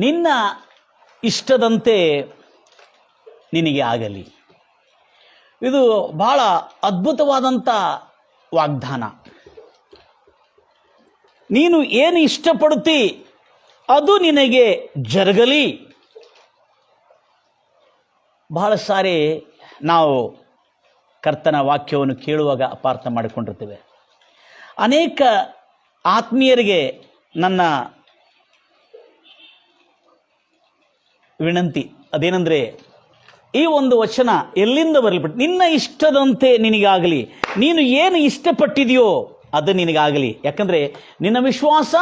ನಿನ್ನ ಇಷ್ಟದಂತೆ ನಿನಗೆ ಆಗಲಿ. ಇದು ಬಹಳ ಅದ್ಭುತವಾದಂಥ ವಾಗ್ದಾನ. ನೀನು ಏನು ಇಷ್ಟಪಡುತ್ತಿ ಅದು ನಿನಗೆ ಜರುಗಲಿ. ಬಹಳ ಸಾರಿ ನಾವು ಕರ್ತನ ವಾಕ್ಯವನ್ನು ಕೇಳುವಾಗ ಅಪಾರ್ಥ ಮಾಡಿಕೊಂಡಿರ್ತೇವೆ. ಅನೇಕ ಆತ್ಮೀಯರಿಗೆ ನನ್ನ ವಿನಂತಿ ಅದೇನೆಂದರೆ, ಈ ಒಂದು ವಚನ ಎಲ್ಲಿಂದ ಬರಲ್ಪಟ್ಟು, ನಿನ್ನ ಇಷ್ಟದಂತೆ ನಿನಗಾಗಲಿ, ನೀನು ಏನು ಇಷ್ಟಪಟ್ಟಿದೆಯೋ ಅದು ನಿನಗಾಗಲಿ. ಯಾಕಂದರೆ ನಿನ್ನ ವಿಶ್ವಾಸ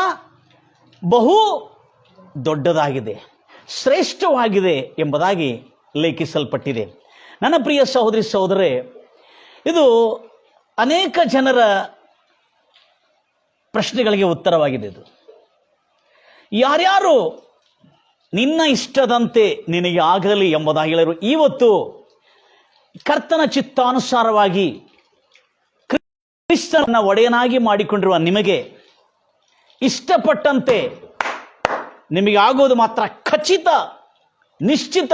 ಬಹು ದೊಡ್ಡದಾಗಿದೆ, ಶ್ರೇಷ್ಠವಾಗಿದೆ ಎಂಬುದಾಗಿ ಲೇಖಿಸಲ್ಪಟ್ಟಿದೆ. ನನ್ನ ಪ್ರಿಯ ಸಹೋದರಿ ಸಹೋದರರೇ, ಇದು ಅನೇಕ ಜನರ ಪ್ರಶ್ನೆಗಳಿಗೆ ಉತ್ತರವಾಗಿದೆ. ಇದು ಯಾರ್ಯಾರು ನಿನ್ನ ಇಷ್ಟದಂತೆ ನಿನಗೆ ಆಗಲಿ ಎಂಬುದಾಗಿ ಹೇಳಿದರು. ಇವತ್ತು ಕರ್ತನ ಚಿತ್ತಾನುಸಾರವಾಗಿ ಕ್ರಿಸ್ತನ ಒಡೆಯನಾಗಿ ಮಾಡಿಕೊಂಡಿರುವ ನಿಮಗೆ ಇಷ್ಟಪಟ್ಟಂತೆ ನಿಮಗೆ ಆಗೋದು ಮಾತ್ರ ಖಚಿತ, ನಿಶ್ಚಿತ,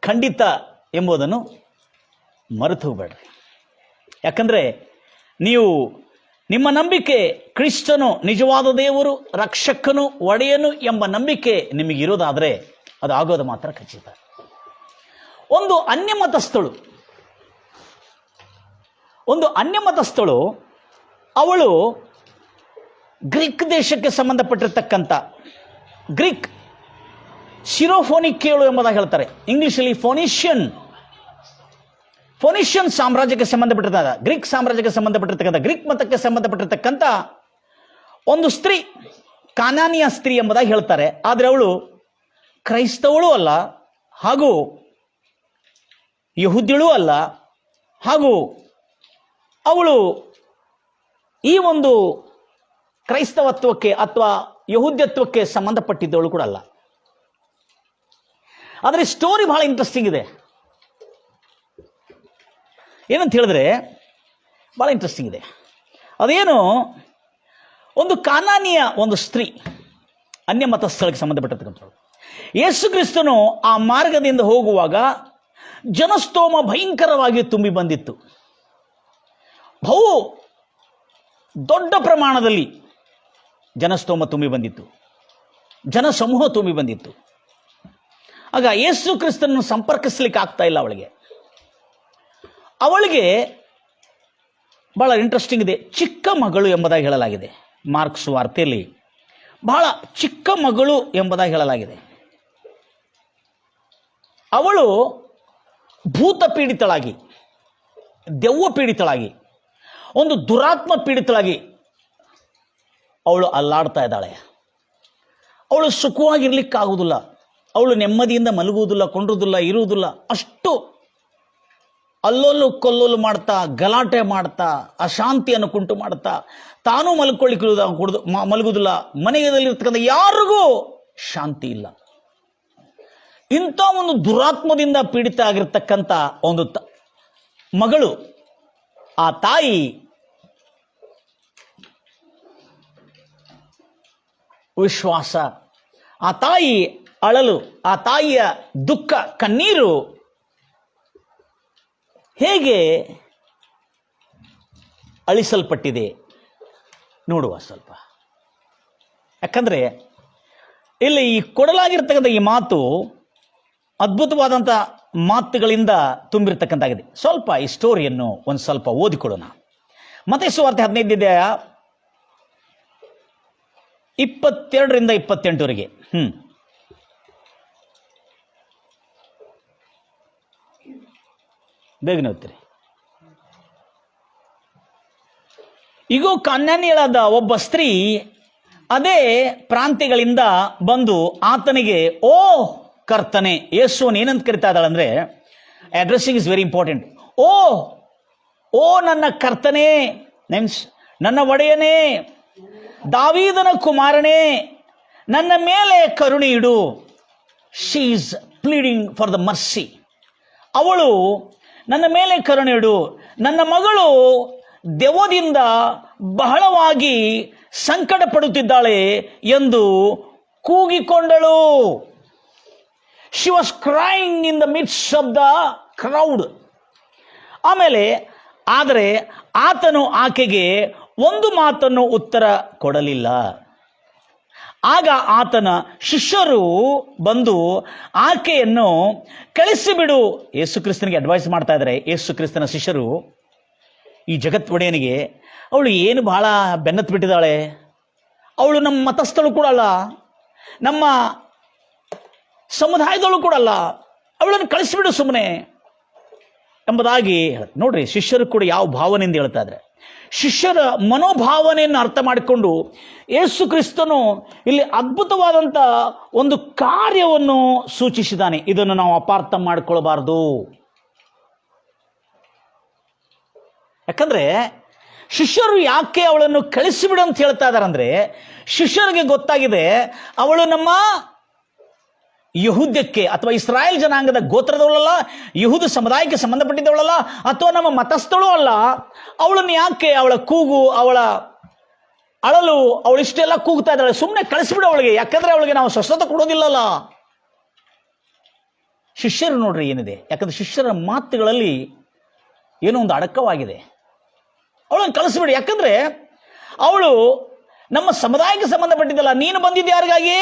ಖಂಡಿತ ಎಂಬುದನ್ನು ಮರೆತು ಹೋಗಬೇಡ್ರಿ. ಯಾಕಂದರೆ ನೀವು ನಿಮ್ಮ ನಂಬಿಕೆ ಕ್ರಿಸ್ತನು ನಿಜವಾದ ದೇವರು, ರಕ್ಷಕನು, ಒಡೆಯನು ಎಂಬ ನಂಬಿಕೆ ನಿಮಗಿರೋದಾದರೆ ಅದು ಆಗೋದು ಮಾತ್ರ ಖಚಿತ. ಒಂದು ಅನ್ಯಮತಸ್ಥಳು ಅವಳು ಗ್ರೀಕ್ ದೇಶಕ್ಕೆ ಸಂಬಂಧಪಟ್ಟಿರ್ತಕ್ಕಂಥ ಗ್ರೀಕ್ ಸಿರೋಫೋನಿಕೇಳು ಎಂಬುದಾಗಿ ಹೇಳ್ತಾರೆ. ಇಂಗ್ಲಿಷಲ್ಲಿ ಫೋನಿಷಿಯನ್ ಸಾಮ್ರಾಜ್ಯಕ್ಕೆ ಸಂಬಂಧಪಟ್ಟಿರ್ತಕ್ಕಂಥ, ಗ್ರೀಕ್ ಸಾಮ್ರಾಜ್ಯಕ್ಕೆ ಸಂಬಂಧಪಟ್ಟಿರ್ತಕ್ಕಂಥ, ಗ್ರೀಕ್ ಮತಕ್ಕೆ ಸಂಬಂಧಪಟ್ಟಿರ್ತಕ್ಕಂಥ ಒಂದು ಸ್ತ್ರೀ, ಕಾನಾನಿಯ ಸ್ತ್ರೀ ಎಂಬುದಾಗಿ ಹೇಳ್ತಾರೆ. ಆದರೆ ಅವಳು ಕ್ರೈಸ್ತವಳೂ ಅಲ್ಲ, ಹಾಗೂ ಯಹೂದ್ಯಳೂ ಅಲ್ಲ, ಹಾಗೂ ಅವಳು ಈ ಒಂದು ಕ್ರೈಸ್ತವತ್ವಕ್ಕೆ ಅಥವಾ ಯಹೂದ್ಯತ್ವಕ್ಕೆ ಸಂಬಂಧಪಟ್ಟಿದ್ದವಳು ಕೂಡ ಅಲ್ಲ. ಆದರೆ ಸ್ಟೋರಿ ಬಹಳ ಇಂಟ್ರೆಸ್ಟಿಂಗ್ ಇದೆ. ಏನಂತ ಹೇಳಿದ್ರೆ ಬಹಳ ಇಂಟ್ರೆಸ್ಟಿಂಗ್ ಇದೆ. ಅದೇನು, ಒಂದು ಕಾನಾನಿಯ ಒಂದು ಸ್ತ್ರೀ, ಅನ್ಯಮತ ಸ್ಥಳಕ್ಕೆ ಸಂಬಂಧಪಟ್ಟಿರ್ತಕ್ಕಂಥದ್ದು. ಯೇಸು ಕ್ರಿಸ್ತನು ಆ ಮಾರ್ಗದಿಂದ ಹೋಗುವಾಗ ಜನಸ್ತೋಮ ಭಯಂಕರವಾಗಿ ತುಂಬಿ ಬಂದಿತ್ತು. ಬಹು ದೊಡ್ಡ ಪ್ರಮಾಣದಲ್ಲಿ ಜನಸ್ತೋಮ ತುಂಬಿ ಬಂದಿತ್ತು, ಜನಸಮೂಹ ತುಂಬಿ ಬಂದಿತ್ತು. ಆಗ ಯೇಸು ಕ್ರಿಸ್ತನನ್ನು ಸಂಪರ್ಕಿಸ್ಲಿಕ್ಕೆ ಆಗ್ತಾ ಇಲ್ಲ ಅವಳಿಗೆ ಬಹಳ ಇಂಟ್ರೆಸ್ಟಿಂಗ್ ಇದೆ. ಚಿಕ್ಕ ಮಗಳು ಎಂಬುದಾಗಿ ಹೇಳಲಾಗಿದೆ. ಮಾರ್ಕ್ಸ್ ವಾರ್ತೆಯಲ್ಲಿ ಬಹಳ ಚಿಕ್ಕ ಮಗಳು ಎಂಬುದಾಗಿ ಹೇಳಲಾಗಿದೆ. ಅವಳು ಭೂತ ಪೀಡಿತಳಾಗಿ, ದೆವ್ವ ಪೀಡಿತಳಾಗಿ, ಒಂದು ದುರಾತ್ಮ ಪೀಡಿತಳಾಗಿ ಅವಳು ಅಲ್ಲಾಡ್ತಾ ಇದ್ದಾಳೆ. ಅವಳು ಸುಖವಾಗಿರ್ಲಿಕ್ಕಾಗುವುದಿಲ್ಲ, ಅವಳು ನೆಮ್ಮದಿಯಿಂದ ಮಲಗುವುದಿಲ್ಲ, ಕೊಂಡುವುದಿಲ್ಲ, ಇರುವುದಿಲ್ಲ. ಅಷ್ಟು ಅಲ್ಲೋಲು ಕೊಲ್ಲೋಲು ಮಾಡ್ತಾ, ಗಲಾಟೆ ಮಾಡ್ತಾ, ಅಶಾಂತಿಯನ್ನು ಕುಂಟು ಮಾಡ್ತಾ, ತಾನೂ ಮಲಗುವುದಿಲ್ಲ, ಮನೆಯಲ್ಲಿರ್ತಕ್ಕಂಥ ಯಾರಿಗೂ ಶಾಂತಿ ಇಲ್ಲ. ಇಂಥ ಒಂದು ದುರಾತ್ಮದಿಂದ ಪೀಡಿತ ಆಗಿರ್ತಕ್ಕಂಥ ಒಂದು ಮಗಳು, ಆ ತಾಯಿ ವಿಶ್ವಾಸ, ಆ ತಾಯಿ ಅಳಲು, ಆ ತಾಯಿಯ ದುಃಖ, ಕಣ್ಣೀರು ಹೇಗೆ ಅಳಿಸಲ್ಪಟ್ಟಿದೆ ನೋಡುವ ಸ್ವಲ್ಪ. ಯಾಕಂದರೆ ಇಲ್ಲಿ ಈ ಕೊಡಲಾಗಿರ್ತಕ್ಕಂಥ ಈ ಮಾತು ಅದ್ಭುತವಾದಂಥ ಮಾತುಗಳಿಂದ ತುಂಬಿರ್ತಕ್ಕಂಥಾಗಿದೆ. ಸ್ವಲ್ಪ ಈ ಸ್ಟೋರಿಯನ್ನು ಒಂದು ಸ್ವಲ್ಪ ಓದಿಕೊಡೋಣ. ಮತ್ತಾಯ ಸುವಾರ್ತೆ 15 22ರಿಂದ 28ವರೆಗೆ. ಬೇಗನೆ ಓದ್ತೀರಿ. ಈಗ ಕಾನಾನ್ಯಳಾದ ಒಬ್ಬ ಸ್ತ್ರೀ ಅದೇ ಪ್ರಾಂತ್ಯಗಳಿಂದ ಬಂದು ಆತನಿಗೆ, ಓ ಕರ್ತನೆ, ಯೇಸುವನ್ನು ಏನಂತ ಕರಿತಾ ಇದ್ದಾಳಂದ್ರೆ, ಅಡ್ರೆಸ್ಸಿಂಗ್ ಇಸ್ ವೆರಿ ಇಂಪಾರ್ಟೆಂಟ್. ಓ ನನ್ನ ಕರ್ತನೇ, ಮೀನ್ಸ್ ನನ್ನ ಒಡೆಯನೇ, ದಾವೀದನ ಕುಮಾರನೇ, ನನ್ನ ಮೇಲೆ ಕರುಣೆ ಇಡು. She is pleading for the mercy. ಅವಳು ನನ್ನ ಮೇಲೆ ಕರುಣೆ ಇಡು, ನನ್ನ ಮಗಳು ದೆವ್ವದಿಂದ ಬಹಳವಾಗಿ ಸಂಕಟ ಪಡುತ್ತಿದ್ದಾಳೆ ಎಂದು ಕೂಗಿಕೊಂಡಳು. She was crying in the midst of the crowd. ಆಮೇಲೆ ಆದರೆ ಆತನು ಆಕೆಗೆ ಒಂದು ಮಾತನ್ನು ಉತ್ತರ ಕೊಡಲಿಲ್ಲ. ಆಗ ಆತನ ಶಿಷ್ಯರು ಬಂದು ಆಕೆಯನ್ನು ಕಳಿಸಿಬಿಡು. ಯೇಸು ಕ್ರಿಸ್ತನಿಗೆ ಅಡ್ವೈಸ್ ಮಾಡ್ತಾ ಇದ್ದಾರೆ. ಯೇಸು ಕ್ರಿಸ್ತನ ಶಿಷ್ಯರು ಈ ಜಗತ್ ಒಡೆಯನಿಗೆ, ಅವಳು ಏನು ಬಹಳ ಬೆನ್ನತ್ತು ಬಿಟ್ಟಿದ್ದಾಳೆ, ಅವಳು ನಮ್ಮ ಮತಸ್ಥಳು ಕೂಡ ಅಲ್ಲ, ನಮ್ಮ ಸಮುದಾಯದಳು ಕೂಡ ಅಲ್ಲ, ಅವಳನ್ನು ಕಳಿಸಿಬಿಡು ಸುಮ್ಮನೆ ಎಂಬುದಾಗಿ ನೋಡ್ರಿ. ಶಿಷ್ಯರು ಕೂಡ ಯಾವ ಭಾವನೆಯಿಂದ ಹೇಳ್ತಾ ಇದ್ದಾರೆ. ಶಿಷ್ಯರ ಮನೋಭಾವನೆಯನ್ನು ಅರ್ಥ ಮಾಡಿಕೊಂಡು ಯೇಸು ಕ್ರಿಸ್ತನು ಇಲ್ಲಿ ಅದ್ಭುತವಾದಂಥ ಒಂದು ಕಾರ್ಯವನ್ನು ಸೂಚಿಸಿದ್ದಾನೆ. ಇದನ್ನು ನಾವು ಅಪಾರ್ಥ ಮಾಡಿಕೊಳ್ಳಬಾರದು. ಯಾಕಂದ್ರೆ ಶಿಷ್ಯರು ಯಾಕೆ ಅವಳನ್ನು ಕಳಿಸಿಬಿಡು ಅಂತ ಹೇಳ್ತಾ ಇದ್ದಾರೆ ಅಂದ್ರೆ, ಶಿಷ್ಯರಿಗೆ ಗೊತ್ತಾಗಿದೆ ಅವಳು ನಮ್ಮ ಯಹೂದ್ಯಕ್ಕೆ ಅಥವಾ ಇಸ್ರಾಯೇಲ್ ಜನಾಂಗದ ಗೋತ್ರದವಳಲ್ಲ, ಯಹೂದ ಸಮುದಾಯಕ್ಕೆ ಸಂಬಂಧಪಟ್ಟಿದ್ದವಳಲ್ಲ, ಅಥವಾ ನಮ್ಮ ಮತಸ್ಥಳೂ ಅಲ್ಲ. ಅವಳನ್ನು ಯಾಕೆ, ಅವಳ ಕೂಗು, ಅವಳ ಅಳಲು, ಅವಳಿಷ್ಟೆಲ್ಲ ಕೂಗ್ತಾ ಇದ್ದಾಳೆ, ಸುಮ್ಮನೆ ಕಳಿಸ್ಬಿಡು ಅವಳಿಗೆ, ಯಾಕಂದ್ರೆ ಅವಳಿಗೆ ನಾವು ಸ್ವಸ್ಥತೆ ಕೊಡೋದಿಲ್ಲಲ್ಲ. ಶಿಷ್ಯರು ನೋಡ್ರಿ ಏನಿದೆ, ಯಾಕಂದ್ರೆ ಶಿಷ್ಯರ ಮಾತುಗಳಲ್ಲಿ ಏನೋ ಒಂದು ಅಡಕವಾಗಿದೆ. ಅವಳನ್ನು ಕಳಿಸ್ಬಿಡಿ, ಯಾಕಂದ್ರೆ ಅವಳು ನಮ್ಮ ಸಮುದಾಯಕ್ಕೆ ಸಂಬಂಧಪಟ್ಟಿದ್ದಲ್ಲ. ನೀನು ಬಂದಿದ್ದು ಯಾರಿಗಾಗಿ?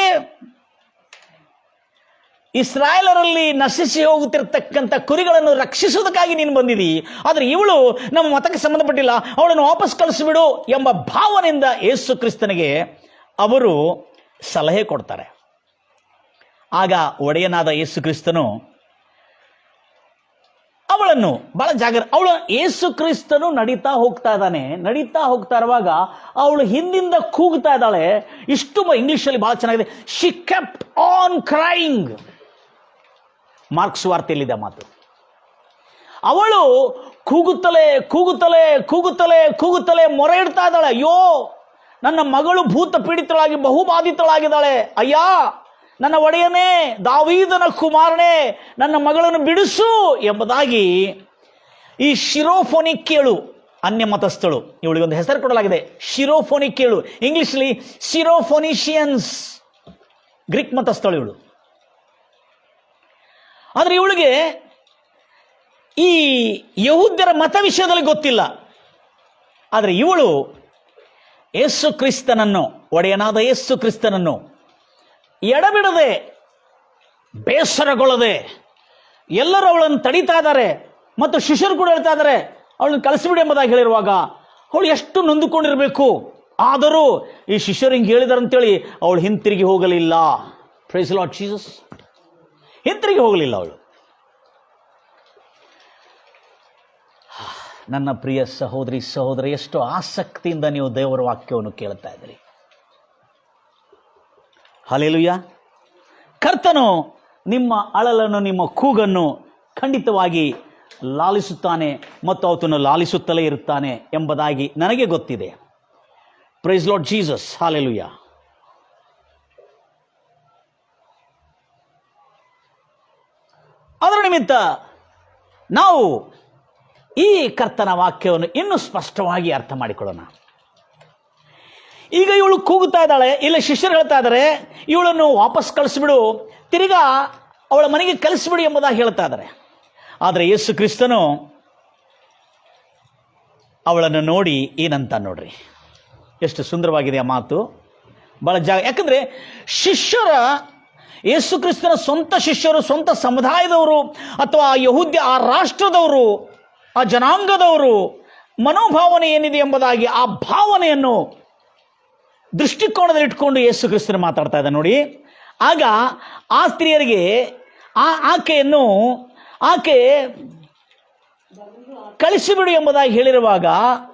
ಇಸ್ರಾಯೇಲರಲ್ಲಿ ನಶಿಸಿ ಹೋಗುತ್ತಿರತಕ್ಕಂಥ ಕುರಿಗಳನ್ನು ರಕ್ಷಿಸುವುದಕ್ಕಾಗಿ ನೀನು ಬಂದಿದ್ದೀ. ಆದರೆ ಇವಳು ನಮ್ಮ ಮತಕ್ಕೆ ಸಂಬಂಧಪಟ್ಟಿಲ್ಲ, ಅವಳನ್ನು ವಾಪಸ್ ಕಳಿಸಿಬಿಡು ಎಂಬ ಭಾವನೆಯಿಂದ ಯೇಸು ಕ್ರಿಸ್ತನಿಗೆ ಅವರು ಸಲಹೆ ಕೊಡ್ತಾರೆ. ಆಗ ಒಡೆಯನಾದ ಯೇಸು ಕ್ರಿಸ್ತನು ಅವಳನ್ನು ಬಹಳ ಅವಳು ಯೇಸು ಕ್ರಿಸ್ತನು ನಡೀತಾ ಹೋಗ್ತಾ ಇರುವಾಗ ಅವಳು ಹಿಂದಿಂದ ಕೂಗ್ತಾ ಇದ್ದಾಳೆ. ಇಷ್ಟು ಇಂಗ್ಲಿಷಲ್ಲಿ ಬಹಳ ಚೆನ್ನಾಗಿದೆ. She kept on crying. Mark's ವಾರ್ತೆಯಲ್ಲಿದೆ ಮಾತು. ಅವಳು ಕೂಗುತ್ತಲೇ ಮೊರೆ ಇಡ್ತಾ ಇದ್ದಾಳೆ. ಅಯ್ಯೋ, ನನ್ನ ಮಗಳು ಭೂತ ಪೀಡಿತಳಾಗಿ ಬಹುಬಾಧಿತಳಾಗಿದ್ದಾಳೆ. ಅಯ್ಯ, ನನ್ನ ಒಡೆಯನೇ, ದಾವೀದನ ಕುಮಾರನೇ, ನನ್ನ ಮಗಳನ್ನು ಬಿಡಿಸು ಎಂಬುದಾಗಿ ಈ ಶಿರೋಫೋನಿಕೇಳು, ಅನ್ಯ ಮತಸ್ಥಳು, ಇವಳಿಗೆ ಒಂದು ಹೆಸರು ಕೊಡಲಾಗಿದೆ, ಶಿರೋಫೋನಿಕೇಳು. ಇಂಗ್ಲಿಷ್ಲಿ ಸಿರೋಫೋನಿಷಿಯನ್ಸ್, ಗ್ರೀಕ್ ಮತಸ್ಥಳು ಇವಳು. ಆದರೆ ಇವಳಿಗೆ ಈ ಯಹೂದ್ಯರ ಮತ ವಿಷಯದಲ್ಲಿ ಗೊತ್ತಿಲ್ಲ. ಆದರೆ ಇವಳು ಯೇಸು ಕ್ರಿಸ್ತನನ್ನು, ಒಡೆಯನಾದ ಯೇಸು ಕ್ರಿಸ್ತನನ್ನು ಎಡಬಿಡದೆ, ಬೇಸರಗೊಳ್ಳದೆ ಎಲ್ಲರೂ ಅವಳನ್ನು ತಡೀತಾ ಇದ್ದಾರೆ ಮತ್ತು ಶಿಷ್ಯರು ಕೂಡ ಹೇಳ್ತಾ ಇದ್ದಾರೆ ಅವಳನ್ನು ಕಳಿಸಿಬಿಡಿ ಎಂಬುದಾಗಿ ಹೇಳಿರುವಾಗ ಅವಳು ಎಷ್ಟು ನೊಂದುಕೊಂಡಿರಬೇಕು. ಆದರೂ ಈ ಶಿಷ್ಯರು ಹಿಂಗೆ ಹೇಳಿದಾರಂತೇಳಿ ಅವಳು ಹಿಂತಿರುಗಿ ಹೋಗಲಿಲ್ಲ. Praise Lord Jesus. ಹಿಂತಿರುಗಿ ಹೋಗಲಿಲ್ಲ ಅವಳು. ನನ್ನ ಪ್ರಿಯ ಸಹೋದರಿ ಸಹೋದರ, ಎಷ್ಟು ಆಸಕ್ತಿಯಿಂದ ನೀವು ದೇವರ ವಾಕ್ಯವನ್ನು ಕೇಳ್ತಾ ಇದ್ದೀರಿ. ಹಲ್ಲೆಲೂಯಾ. ಕರ್ತನು ನಿಮ್ಮ ಅಳಲನ್ನು, ನಿಮ್ಮ ಕೂಗನ್ನು ಖಂಡಿತವಾಗಿ ಲಾಲಿಸುತ್ತಾನೆ ಮತ್ತು ಆತನು ಲಾಲಿಸುತ್ತಲೇ ಇರುತ್ತಾನೆ ಎಂಬುದಾಗಿ ನನಗೆ ಗೊತ್ತಿದೆ. Praise Lord Jesus. ಹಲ್ಲೆಲೂಯಾ. ಅದರ ನಿಮಿತ್ತ ನಾವು ಈ ಕರ್ತನ ವಾಕ್ಯವನ್ನು ಇನ್ನೂ ಸ್ಪಷ್ಟವಾಗಿ ಅರ್ಥ ಮಾಡಿಕೊಳ್ಳೋಣ. ಈಗ ಇವಳು ಕೂಗುತ್ತಾ ಇದ್ದಾಳೆ, ಇಲ್ಲ ಶಿಷ್ಯರು ಹೇಳ್ತಾ ಇದ್ದಾರೆ ಇವಳನ್ನು ವಾಪಸ್ ಕಳಿಸ್ಬಿಡು, ತಿರ್ಗಾ ಅವಳ ಮನೆಗೆ ಕಳಿಸ್ಬಿಡು ಎಂಬುದಾಗಿ ಹೇಳ್ತಾ ಇದ್ದಾರೆ. ಆದರೆ ಯೇಸು ಕ್ರಿಸ್ತನು ಅವಳನ್ನು ನೋಡಿ ಏನಂತ ನೋಡ್ರಿ, ಎಷ್ಟು ಸುಂದರವಾಗಿದೆ ಆ ಮಾತು. ಬಹಳ ಯಾಕಂದ್ರೆ ಶಿಷ್ಯರ, ಯೇಸು ಕ್ರಿಸ್ತನ ಸ್ವಂತ ಶಿಷ್ಯರು, ಸ್ವಂತ ಸಮುದಾಯದವರು ಅಥವಾ ಯಹೂದ್ಯ ಆ ರಾಷ್ಟ್ರದವರು, ಆ ಜನಾಂಗದವರು ಮನೋಭಾವನೆ ಏನಿದೆ ಎಂಬುದಾಗಿ ಆ ಭಾವನೆಯನ್ನು ದೃಷ್ಟಿಕೋನದಲ್ಲಿ ಇಟ್ಕೊಂಡು ಯೇಸು ಕ್ರಿಸ್ತನು ಮಾತಾಡ್ತಾ ಇದ್ದ ನೋಡಿ. ಆಗ ಆ ಸ್ತ್ರೀಯರಿಗೆ ಆಕೆ ಕಳಿಸಿಬಿಡು ಎಂಬುದಾಗಿ ಹೇಳಿರುವಾಗ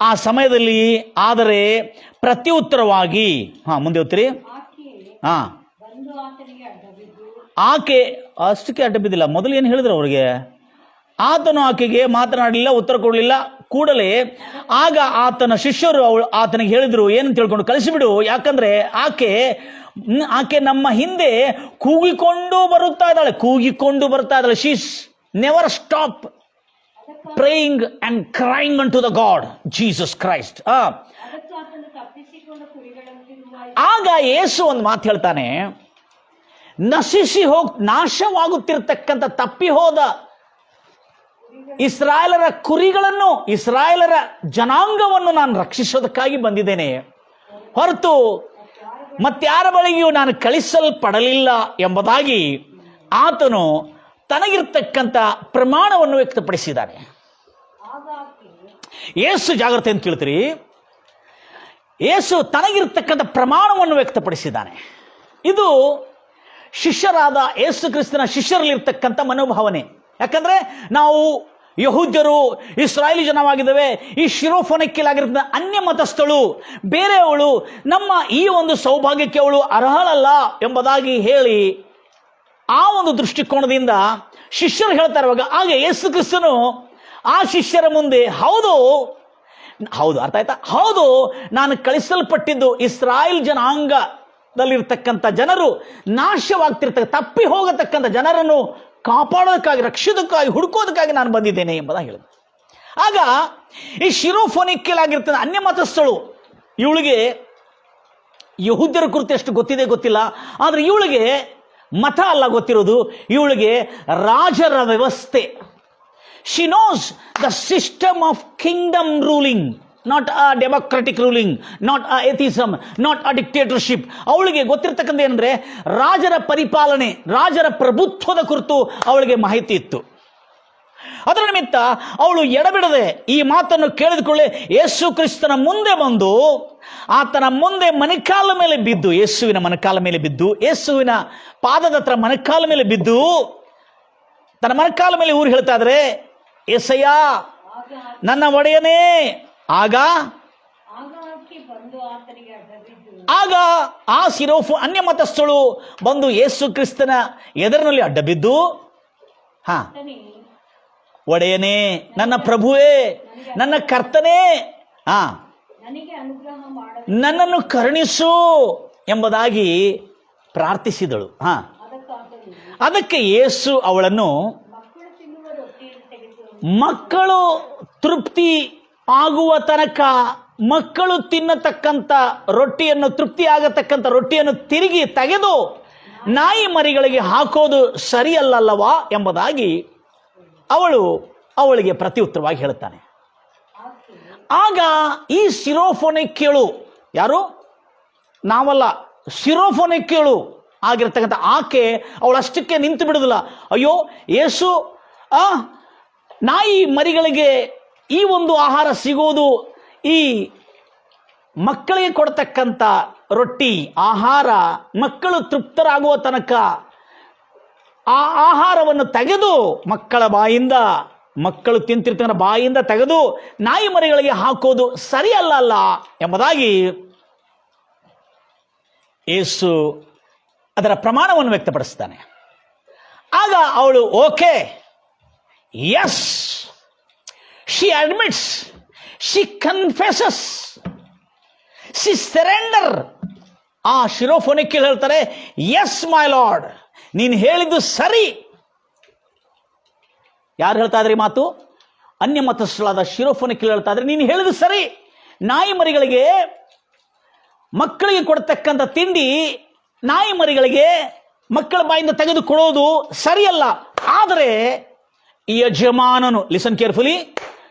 ಆ ಸಮಯದಲ್ಲಿ ಆದರೆ ಪ್ರತ್ಯುತ್ತರವಾಗಿ ಮುಂದೆ ಹೋಗ್ತೀರಿ. ಆಕೆ ಅಷ್ಟಕ್ಕೆ ಅಡ್ಡ ಬಿದ್ದಿಲ್ಲ. ಮೊದಲು ಏನು ಹೇಳಿದ್ರು ಅವ್ರಿಗೆ? ಆತನು ಆಕೆಗೆ ಮಾತನಾಡಲಿಲ್ಲ, ಉತ್ತರ ಕೊಡಲಿಲ್ಲ. ಕೂಡಲೇ ಆಗ ಆತನ ಶಿಷ್ಯರು ಆತನಿಗೆ ಹೇಳಿದ್ರು, ಏನಂತ ತಿಳ್ಕೊಂಡು, ಕಳಿಸಿಬಿಡು, ಯಾಕಂದ್ರೆ ಆಕೆ ನಮ್ಮ ಹಿಂದೆ ಕೂಗಿಕೊಂಡು ಬರ್ತಾ ಇದ್ದಾಳೆ. She's never stop praying and crying unto the God Jesus Christ. ಆಗ ಯೇಸು ಒಂದು ಮಾತು ಹೇಳ್ತಾನೆ, ನಾಶವಾಗುತ್ತಿರತಕ್ಕಂಥ ತಪ್ಪಿ ಹೋದ ಇಸ್ರಾಯೇಲರ ಕುರಿಗಳನ್ನು, ಇಸ್ರಾಯೇಲರ ಜನಾಂಗವನ್ನು ನಾನು ರಕ್ಷಿಸೋದಕ್ಕಾಗಿ ಬಂದಿದ್ದೇನೆ ಹೊರತು ಮತ್ತಾರ ಬಳಿಗೂ ನಾನು ಕಳಿಸಲ್ಪಡಲಿಲ್ಲ ಎಂಬುದಾಗಿ ಆತನು ತನಗಿರ್ತಕ್ಕಂಥ ಪ್ರಮಾಣವನ್ನು ವ್ಯಕ್ತಪಡಿಸಿದ್ದಾನೆ. ಯೇಸು ಜಾಗ್ರತೆ ಅಂತ ಕೇಳ್ತೀರಿ, ಯೇಸು ತನಗಿರ್ತಕ್ಕಂಥ ಪ್ರಮಾಣವನ್ನು ವ್ಯಕ್ತಪಡಿಸಿದ್ದಾನೆ. ಇದು ಶಿಷ್ಯರಾದ ಯೇಸು ಕ್ರಿಸ್ತನ ಶಿಷ್ಯರಲ್ಲಿರ್ತಕ್ಕಂಥ ಮನೋಭಾವನೆ. ಯಾಕಂದ್ರೆ ನಾವು ಯಹೂದ್ಯರು, ಇಸ್ರಾಯೇಲಿ ಜನವಾಗಿದ್ದೇವೆ. ಈ ಶಿರೋಫೋನಿಕ್ಕಿಲಾಗಿರ್ತಕ್ಕಂಥ ಅನ್ಯ ಮತಸ್ಥಳು, ಬೇರೆಯವಳು ನಮ್ಮ ಈ ಒಂದು ಸೌಭಾಗ್ಯಕ್ಕೆ ಅವಳು ಅರ್ಹಳಲ್ಲ ಎಂಬುದಾಗಿ ಹೇಳಿ ಆ ಒಂದು ದೃಷ್ಟಿಕೋನದಿಂದ ಶಿಷ್ಯರು ಹೇಳ್ತಾ ಇರುವಾಗ ಆಗ ಯೇಸು ಕ್ರಿಸ್ತನು ಆ ಶಿಷ್ಯರ ಮುಂದೆ ಹೌದು ಅರ್ಥ ಆಯ್ತಾ, ಹೌದು ನಾನು ಕಳಿಸಲ್ಪಟ್ಟಿದ್ದು ಇಸ್ರಾಯೇಲ್ ಜನಾಂಗದಲ್ಲಿರ್ತಕ್ಕಂಥ ಜನರು ನಾಶವಾಗ್ತಿರ್ತಕ್ಕ ತಪ್ಪಿ ಹೋಗತಕ್ಕಂಥ ಜನರನ್ನು ಕಾಪಾಡೋದಕ್ಕಾಗಿ, ರಕ್ಷಿಸೋದಕ್ಕಾಗಿ, ಹುಡುಕೋದಕ್ಕಾಗಿ ನಾನು ಬಂದಿದ್ದೇನೆ ಎಂಬುದಾಗಿ ಹೇಳಿದ. ಆಗ ಈ ಶಿರೋಫೋನಿಕ್ಕಿಲಾಗಿರ್ತದೆ ಅನ್ಯ ಮತಸ್ಥಳು, ಇವಳಿಗೆ ಯಹೂದ್ಯರ ಕುರಿತು ಎಷ್ಟು ಗೊತ್ತಿದೆ ಗೊತ್ತಿಲ್ಲ, ಆದರೆ ಇವಳಿಗೆ ಮತ ಅಲ್ಲ ಗೊತ್ತಿರೋದು, ಇವಳಿಗೆ ರಾಜರ ವ್ಯವಸ್ಥೆ. She knows the system of kingdom ruling, not a democratic ruling, not a atheism, not a dictatorship. ಅವಳಿಗೆ ಗೊತ್ತಿರ್ತಕ್ಕಂಥ ಏನಂದ್ರೆ ರಾಜರ ಪರಿಪಾಲನೆ, ರಾಜರ ಪ್ರಭುತ್ವದ ಕುರಿತು ಅವಳಿಗೆ ಮಾಹಿತಿ ಇತ್ತು. ಅದರ ನಿಮಿತ್ತ ಅವಳು ಎಡಬಿಡದೆ ಈ ಮಾತನ್ನು ಕೇಳಿದುಕೊಳ್ಳೆ ಯೇಸು ಕ್ರಿಸ್ತನ ಮುಂದೆ ಬಂದು ಆತನ ಮುಂದೆ ಮನಕಾಲ ಮೇಲೆ ಬಿದ್ದು, ಯೇಸುವಿನ ಮನಕಾಲ ಮೇಲೆ ಬಿದ್ದು, ಯೇಸುವಿನ ಪಾದದ ಹತ್ರ ಮನಕಾಲ ಮೇಲೆ ಬಿದ್ದು ತನ್ನ ಮನಕಾಲ ಮೇಲೆ ಊರು ಹೇಳ್ತಾ ಇದ್ರೆ, ಏಸಯ್ಯ ನನ್ನ ಒಡೆಯನೇ. ಆಗ ಆ ಅನ್ಯ ಮತಸ್ಥಳು ಬಂದು ಯೇಸು ಕ್ರಿಸ್ತನ ಎದುರಿನಲ್ಲಿ ಅಡ್ಡ ಬಿದ್ದು, ಒಡೆಯನೇ, ನನ್ನ ಪ್ರಭುವೇ, ನನ್ನ ಕರ್ತನೇ, ನನ್ನನ್ನು ಕರುಣಿಸು ಎಂಬುದಾಗಿ ಪ್ರಾರ್ಥಿಸಿದಳು. ಅದಕ್ಕೆ ಯೇಸು ಅವಳನ್ನು ಮಕ್ಕಳು ತೃಪ್ತಿ ಆಗುವ ತನಕ ಮಕ್ಕಳು ತಿನ್ನತಕ್ಕಂಥ ರೊಟ್ಟಿಯನ್ನು, ತೃಪ್ತಿ ಆಗತಕ್ಕಂಥ ರೊಟ್ಟಿಯನ್ನು ತಿರುಗಿ ತೆಗೆದು ನಾಯಿ ಮರಿಗಳಿಗೆ ಹಾಕೋದು ಸರಿಯಲ್ಲವಾ ಎಂಬುದಾಗಿ ಅವಳಿಗೆ ಪ್ರತ್ಯುತ್ತರವಾಗಿ ಹೇಳ್ತಾನೆ. ಆಗ ಈ ಶಿರೋಫೋನಿಕ್ಯಳು, ಯಾರು ನಾವಲ್ಲ, ಶಿರೋಫೋನಿಕ್ಯಳು ಆಗಿರ್ತಕ್ಕಂಥ ಆಕೆ ಅವಳಷ್ಟಕ್ಕೆ ನಿಂತು ಬಿಡುದಿಲ್ಲ. ಅಯ್ಯೋ ಯೇಸು, ನಾಯಿ ಮರಿಗಳಿಗೆ ಈ ಒಂದು ಆಹಾರ ಸಿಗೋದು, ಈ ಮಕ್ಕಳಿಗೆ ಕೊಡ್ತಕ್ಕಂಥ ರೊಟ್ಟಿ ಆಹಾರ ಮಕ್ಕಳು ತೃಪ್ತರಾಗುವ ತನಕ ಆ ಆಹಾರವನ್ನು ತೆಗೆದು ಮಕ್ಕಳ ಬಾಯಿಂದ, ಮಕ್ಕಳು ತಿಂತಿರ್ತಕ್ಕಂಥ ಬಾಯಿಂದ ತೆಗೆದು ನಾಯಿ ಮರಿಗಳಿಗೆ ಹಾಕೋದು ಸರಿಯಲ್ಲ ಎಂಬುದಾಗಿ ಯೇಸು ಅದರ ಪ್ರಮಾಣವನ್ನು ವ್ಯಕ್ತಪಡಿಸ್ತಾನೆ. ಆಗ ಅವಳು okay, yes, she admits, she confesses, she surrender. ಆ ಶಿರೋಫೋನಿಕ್ಯಳು ಹೇಳ್ತಾರೆ, ಎಸ್ ಮೈ ಲಾರ್ಡ್, ನೀನು ಹೇಳಿದ್ದು ಸರಿ. ಯಾರು ಹೇಳ್ತಾ ಇದ್ರಿ ಮಾತು? ಅನ್ಯ ಮತಸ್ಥಳಾದ ಶಿರೋಫೋನಿಕ್ಯಳು ಹೇಳ್ತಾ ಇದ್ರೆ, ನೀನು ಹೇಳಿದ್ದು ಸರಿ. ನಾಯಿ ಮರಿಗಳಿಗೆ, ಮಕ್ಕಳಿಗೆ ಕೊಡ್ತಕ್ಕಂಥ ತಿಂಡಿ ನಾಯಿ ಮರಿಗಳಿಗೆ ಮಕ್ಕಳ ಬಾಯಿಂದ ತೆಗೆದುಕೊಳ್ಳೋದು ಸರಿಯಲ್ಲ. ಆದರೆ ಈ ಯಜಮಾನನು, listen carefully,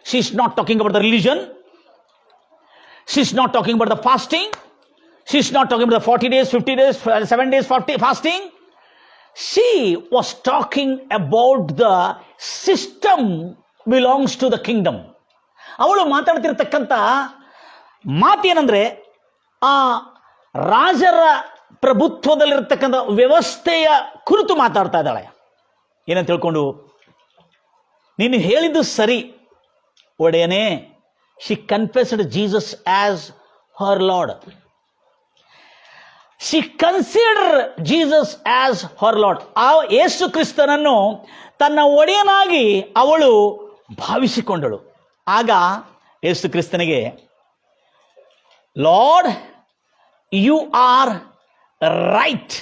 she is not talking about the religion, she is not talking about the fasting, she is not talking about the 40 days, 50 days, 7 days fasting. She was talking about the system belongs to the kingdom. ಅವಳು ಮಾತಾಡ್ತಿರ್ತಕ್ಕಂಥ ಮಾತೇನಂದ್ರೆ ಆ ರಾಜರ ಪ್ರಭುತ್ವದಲ್ಲಿರ್ತಕ್ಕಂಥ ವ್ಯವಸ್ಥೆಯ ಕುರಿತು ಮಾತಾಡ್ತಾ ಇದ್ದಾಳೆ. ಏನಂತ ತಿಳ್ಕೊಂಡು, ನೀನು ಹೇಳಿದ್ದು ಸರಿ ಒಡೆಯನೇ. She confessed Jesus as her Lord. She consider Jesus as her Lord. ಆ ಯೇಸು ಕ್ರಿಸ್ತನನ್ನು ತನ್ನ ಒಡೆಯನಾಗಿ ಅವಳು ಭಾವಿಸಿಕೊಂಡಳು. ಆಗ ಯೇಸು ಕ್ರಿಸ್ತನಿಗೆ, ಲಾರ್ಡ್ ಯು ಆರ್ ರೈಟ್,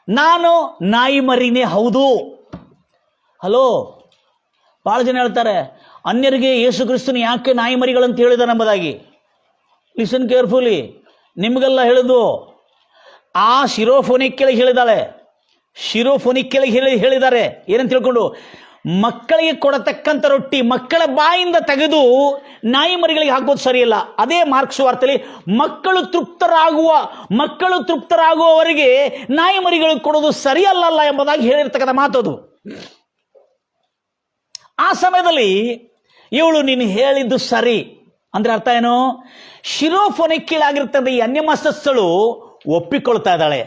ನಾನು ನಾಯಿ ಮರಿನೇ ಹೌದು. ಹಲೋ, ಬಹಳ ಜನ ಹೇಳ್ತಾರೆ ಅನ್ಯರಿಗೆ ಯೇಸು ಕ್ರಿಸ್ತನು ಯಾಕೆ ನಾಯಿ ಮರಿಗಳಂತ ಹೇಳಿದ ಎಂಬುದಾಗಿ. ಲಿಸನ್ ಕೇರ್ಫುಲಿ, ನಿಮಗೆಲ್ಲ ಹೇಳುದು, ಆ ಶಿರೋಫೋನಿಕ್ ಕೆಳಗೆ ಹೇಳಿದಾಳೆ, ಶಿರೋಫೋನಿಕ್ ಕೆಳಗೆ ಹೇಳಿದ್ದಾರೆ ಏನಂತ ತಿಳ್ಕೊಂಡು, ಮಕ್ಕಳಿಗೆ ಕೊಡತಕ್ಕಂಥ ರೊಟ್ಟಿ ಮಕ್ಕಳ ಬಾಯಿಂದ ತೆಗೆದು ನಾಯಿ ಮರಿಗಳಿಗೆ ಹಾಕೋದು ಸರಿಯಲ್ಲ. ಅದೇ ಮಾರ್ಕ್ ಸುವಾರ್ತೆಯಲ್ಲಿ ಮಕ್ಕಳು ತೃಪ್ತರಾಗುವವರೆಗೆ ನಾಯಿ ಮರಿಗಳಿಗೆ ಕೊಡೋದು ಸರಿಯಲ್ಲ ಎಂಬುದಾಗಿ ಹೇಳಿರ್ತಕ್ಕಂಥ ಮಾತದು. ಆ ಸಮಯದಲ್ಲಿ ಇವಳು ನೀನು ಹೇಳಿದ್ದು ಸರಿ ಅಂದ್ರೆ ಅರ್ಥ ಏನು, ಶಿರೋಫೋನಿಕ್ ಕೀಳಾಗಿರ್ತಕ್ಕಂಥ ಈ ಅನ್ಯಮನಸ್ಸಳು ಒಪ್ಪಿಕೊಳ್ತಾ ಇದ್ದಾಳೆ.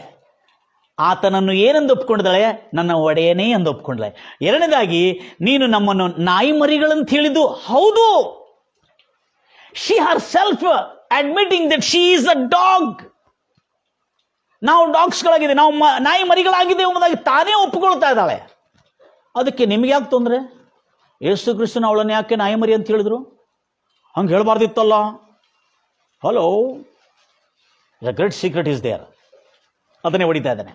ಆತನನ್ನು ಏನೆಂದು ಒಪ್ಕೊಂಡಿದ್ದಾಳೆ, ನನ್ನ ಒಡೆಯನೇ ಎಂದು ಒಪ್ಕೊಂಡಳೆ. ಎರಡನೇದಾಗಿ, ನೀನು ನಮ್ಮನ್ನು ನಾಯಿ ಮರಿಗಳಂತ ಹೇಳಿದ್ದು ಹೌದು. She Har self admitting that she is a dog. ನಾವು ಡಾಗ್ಸ್ಗಳಾಗಿದೆ, ನಾವು ನಾಯಿ ಮರಿಗಳಾಗಿದೆ ಎಂಬುದಾಗಿ ತಾನೇ ಒಪ್ಪಿಕೊಳ್ತಾ ಇದ್ದಾಳೆ. ಅದಕ್ಕೆ ನಿಮ್ಗೆ ಯಾಕೆ ತೊಂದರೆ? ಯೇಸು ಕ್ರಿಸ್ತನ ಅವಳನ್ನು ಯಾಕೆ ನಾಯಿ ಮರಿ ಅಂತ ಹೇಳಿದ್ರು? ಹಂಗೆ ಹೇಳಬಾರ್ದಿತ್ತಲ್ಲ. Hello, the great secret is there. ಅದನ್ನೇ ಹೊಡಿತಾ ಇದ್ದಾನೆ.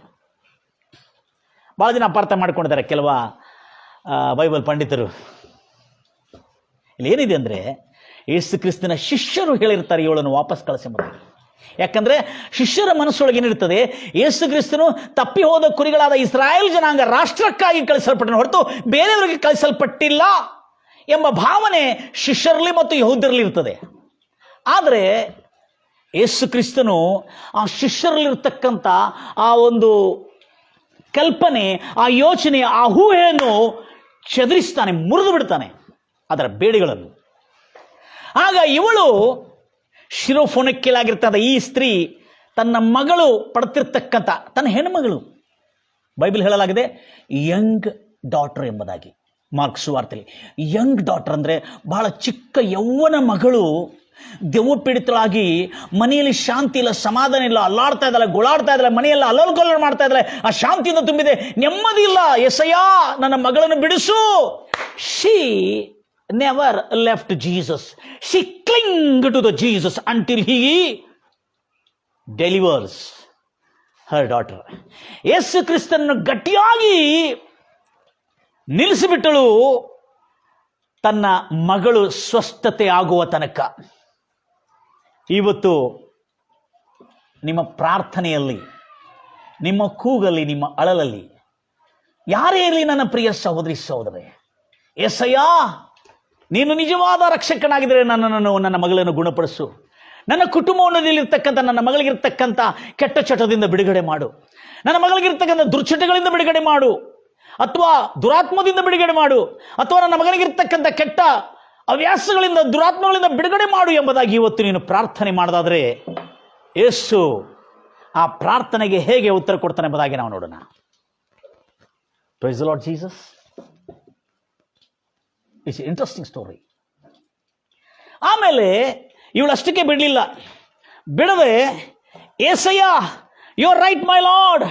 ಭಾಳ ಜನ ಅಪಾರ್ಥ ಮಾಡ್ಕೊಂಡಿದ್ದಾರೆ ಕೆಲವ ಬೈಬಲ್ ಪಂಡಿತರು. ಇಲ್ಲಿ ಏನಿದೆ ಅಂದರೆ, ಯೇಸು ಕ್ರಿಸ್ತನ ಶಿಷ್ಯರು ಹೇಳಿರ್ತಾರೆ ಇವಳನ್ನು ವಾಪಸ್ ಕಳಿಸಬಹುದು. ಯಾಕಂದ್ರೆ ಶಿಷ್ಯರ ಮನಸ್ಸೊಳಗೆ ಏನಿರ್ತದೆ, ಯೇಸು ಕ್ರಿಸ್ತನು ತಪ್ಪಿ ಹೋದ ಕುರಿಗಳಾದ ಇಸ್ರಾಯೇಲ್ ಜನಾಂಗ ರಾಷ್ಟ್ರಕ್ಕಾಗಿ ಕಳಿಸಲ್ಪಟ್ಟನು ಹೊರತು ಬೇರೆಯವರಿಗೆ ಕಳಿಸಲ್ಪಟ್ಟಿಲ್ಲ ಎಂಬ ಭಾವನೆ ಶಿಷ್ಯರಲ್ಲಿ ಮತ್ತು ಯಹೂದ್ಯರಲ್ಲಿ ಇರ್ತದೆ. ಆದರೆ ಯೇಸು ಕ್ರಿಸ್ತನು ಆ ಶಿಷ್ಯರಲ್ಲಿರ್ತಕ್ಕಂಥ ಆ ಒಂದು ಕಲ್ಪನೆ, ಆ ಯೋಚನೆ, ಆ ಊಹೆಯನ್ನು ಚದುರಿಸ್ತಾನೆ, ಮುರಿದು ಬಿಡ್ತಾನೆ ಅದರ ಬೇಡಿಗಳನ್ನು. ಆಗ ಇವಳು ಶಿರೋಫೋನಿಕ್ಕಿಲಾಗಿರ್ತದ ಈ ಸ್ತ್ರೀ ತನ್ನ ಮಗಳು ಪಡ್ತಿರ್ತಕ್ಕಂಥ ತನ್ನ ಹೆಣ್ಮಗಳು, ಬೈಬಲ್ ಹೇಳಲಾಗಿದೆ ಯಂಗ್ ಡಾಟರ್ ಎಂಬುದಾಗಿ. ಮಾರ್ಕ್ ಸುವಾರ್ತೆಯಲ್ಲಿ ಯಂಗ್ ಡಾಟರ್ ಅಂದರೆ ಬಹಳ ಚಿಕ್ಕ ಯೌವನ ಮಗಳು ದೆವ್ವ ಪೀಡಿತಳಾಗಿ ಮನೆಯಲ್ಲಿ ಶಾಂತಿ ಇಲ್ಲ, ಸಮಾಧಾನ ಇಲ್ಲ, ಅಲ್ಲಾಡ್ತಾ ಇದ್ದಾಳೆ, ಗೋಳಾಡ್ತಾ ಇದ್ದಾಳೆ, ಮನೆಯೆಲ್ಲ ಅಲ್ಲೋಲ್ಗೊಲ್ಲ ಮಾಡ್ತಾ ಇದ್ದಾಳೆ, ಆ ಶಾಂತಿಯಿಂದ ತುಂಬಿದೆ, ನೆಮ್ಮದಿ ಇಲ್ಲ. ಎಸಯ್ಯ, ನನ್ನ ಮಗಳನ್ನು ಬಿಡಿಸು. She never left Jesus. She cling to the Jesus until he delivers her daughter. ಯೇಸು ಕ್ರಿಸ್ತನನ್ನು ಗಟ್ಟಿಯಾಗಿ ನಿಲ್ಲಿಸಿಬಿಟ್ಟಳು ತನ್ನ ಮಗಳು ಸ್ವಸ್ಥತೆ ಆಗುವ ತನಕ. ಇವತ್ತು ನಿಮ್ಮ ಪ್ರಾರ್ಥನೆಯಲ್ಲಿ, ನಿಮ್ಮ ಕೂಗಲ್ಲಿ, ನಿಮ್ಮ ಅಳಲಲ್ಲಿ ಯಾರೇ ಇರಲಿ ನನ್ನ ಪ್ರಿಯ ಸಹೋದರಿ ಸಹೋದರೇ, ಎಸಯ್ಯ ನೀನು ನಿಜವಾದ ರಕ್ಷಕನಾಗಿದ್ದರೆ ನನ್ನ ಮಗಳನ್ನು ಗುಣಪಡಿಸು, ನನ್ನ ಕುಟುಂಬದಲ್ಲಿರ್ತಕ್ಕಂಥ ನನ್ನ ಮಗಳಿಗಿರ್ತಕ್ಕಂಥ ಕೆಟ್ಟ ಚಟದಿಂದ ಬಿಡುಗಡೆ ಮಾಡು, ನನ್ನ ಮಗಳಿಗಿರ್ತಕ್ಕಂಥ ದುರ್ಚಟಗಳಿಂದ ಬಿಡುಗಡೆ ಮಾಡು, ಅಥವಾ ದುರಾತ್ಮದಿಂದ ಬಿಡುಗಡೆ ಮಾಡು, ಅಥವಾ ನನ್ನ ಮಗನಿಗಿರ್ತಕ್ಕಂಥ ಕೆಟ್ಟ ಹವ್ಯಾಸಗಳಿಂದ ದುರಾತ್ಮಗಳಿಂದ ಬಿಡುಗಡೆ ಮಾಡು ಎಂಬುದಾಗಿ ಇವತ್ತು ನೀನು ಪ್ರಾರ್ಥನೆ ಮಾಡೋದಾದರೆ ಯೇಸು ಆ ಪ್ರಾರ್ಥನೆಗೆ ಹೇಗೆ ಉತ್ತರ ಕೊಡ್ತಾನೆ ಎಂಬುದಾಗಿ ನಾವು ನೋಡೋಣ. Praise the Lord Jesus. It's interesting story. ಆಮೇಲೆ ಇವಳು ಅಷ್ಟಕ್ಕೆ ಬಿಡಲಿಲ್ಲ. ಬಿಡದೆ, ಏಸಯ್ಯ you are right my Lord.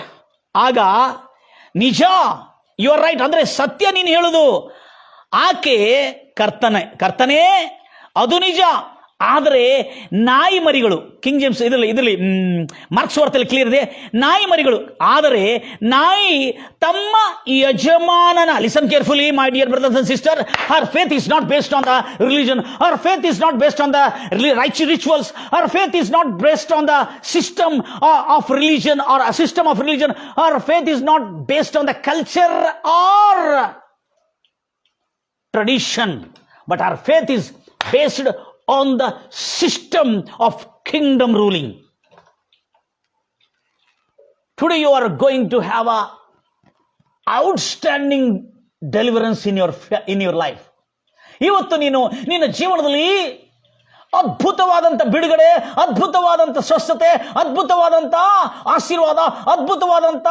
ಆಗ ನಿಜ, ಯು ಆರ್ ರೈಟ್ ಅಂದರೆ ಸತ್ಯ ನೀನು ಹೇಳುದು. ಆಕೆ ಕರ್ತನೇ ಅದು ನಿಜ, ಆದರೆ ನಾಯಿ ಮರಿಗಳು, ಕಿಂಗ್ ಜೇಮ್ಸ್ ಇದರಲ್ಲಿ ಮಾರ್ಕ್ಸ್ ವಾರ್ತೆಯಲ್ಲಿ ಕ್ಲಿಯರ್ ಇದೆ, ನಾಯಿ ಮರಿಗಳು. ಆದರೆ ನಾಯಿ ತಮ್ಮ ಯಜಮಾನನ, listen carefully my dear brothers and sister, her faith is not based on the religion, her faith is not based on the rituals, her faith is not based on the system of religion or system of religion, her faith is not based on the culture or tradition, but our faith is based on the system of kingdom ruling. Today you are going to have a outstanding deliverance in your life. ಇವತ್ತು ನಿನ್ನ ಜೀವನದಲ್ಲಿ ಅದ್ಭುತವಾದಂಥ ಬಿಡುಗಡೆ, ಅದ್ಭುತವಾದಂಥ ಸ್ವಸ್ಥತೆ, ಅದ್ಭುತವಾದಂಥ ಆಶೀರ್ವಾದ, ಅದ್ಭುತವಾದಂಥ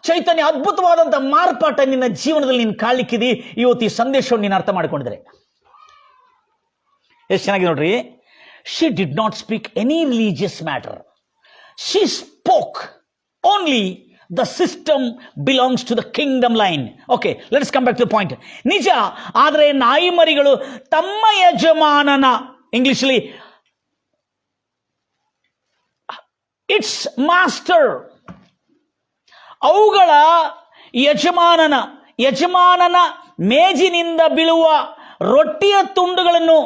ಚೈತನ್ಯ, ಅದ್ಭುತವಾದಂಥ ಮಾರ್ಪಾಟ ನಿನ್ನ ಜೀವನದಲ್ಲಿ ನೀನು ಕಾಣಲಿಕ್ಕಿದೆ. ಇವತ್ತು ಈ ಸಂದೇಶವನ್ನು ನೀನು ಅರ್ಥ ಮಾಡಿಕೊಂಡಿದ್ರೆ ಎಷ್ಟು ಚೆನ್ನಾಗಿ ನೋಡ್ರಿ. She did not speak any religious matter. She spoke only the system belongs to the kingdom line. Okay, let's come back to the point. ನಿಜ, ಆದರೆ ನಾಯಿ ಮರಿಗಳು ತಮ್ಮ ಯಜಮಾನನ, ಇಂಗ್ಲಿಷಲ್ಲಿ ಇಟ್ಸ್ ಮಾಸ್ಟರ್, ಅವುಗಳ ಯಜಮಾನನ ಮೇಜಿನಿಂದ ಬೀಳುವ ರೊಟ್ಟಿಯ ತುಂಡುಗಳನ್ನು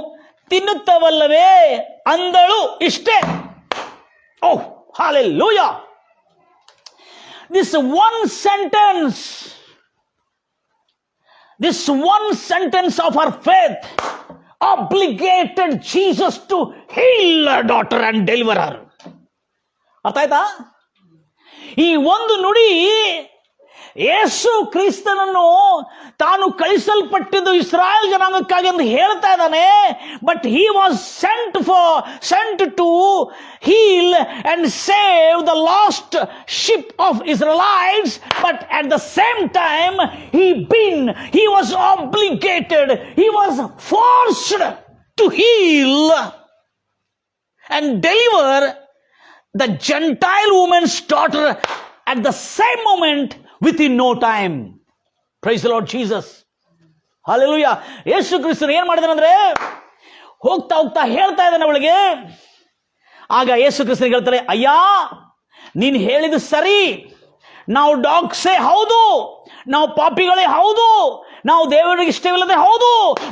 ತಿನ್ನುತ್ತವಲ್ಲವೇ ಅಂದಳು. ಇಷ್ಟೇ. ಓಹ್, hallelujah. this one sentence of her faith obligated Jesus to heal her daughter and deliver her. ಅರ್ಥ ಆಯ್ತಾ? ಈ ಒಂದು ನುಡಿ ಯೇಸು ಕ್ರಿಸ್ತನನ್ನು ತಾನು ಕಳಿಸಲ್ಪಟ್ಟಿದ್ದು ಇಸ್ರಾಯೇಲ್ ಜನಾಂಗಕ್ಕಾಗಿ ಎಂದು ಹೇಳ್ತಾ ಇದ್ದಾನೆ. But he was sent to heal and save the lost sheep of Israelites. But at the same time he was obligated, he was forced to heal and deliver the Gentile woman's daughter at the same moment within no time. Praise the Lord Jesus. Hallelujah. ಯೇಸು ಕ್ರಿಸ್ತನು ಏನ್ ಮಾಡಿದಾನಂದ್ರೆ ಹೋಗ್ತಾ ಹೋಗ್ತಾ ಹೇಳ್ತಾ ಇದ್ದಾನೆ ಅವಳಿಗೆ. ಆಗ ಯೇಸು ಕ್ರಿಸ್ತನಿಗೆ ಹೇಳ್ತಾರೆ, ಅಯ್ಯ ನೀನು ಹೇಳಿದ ಸರಿ, ನಾವು ಡಾಗ್ಸೇ ಹೌದು, ನಾವು ಪಾಪಿಗಳೇ ಹೌದು, ನಾವು ದೇವರಿಗೆ ಇಷ್ಟವಿಲ್ಲದೆ ಹೌದು,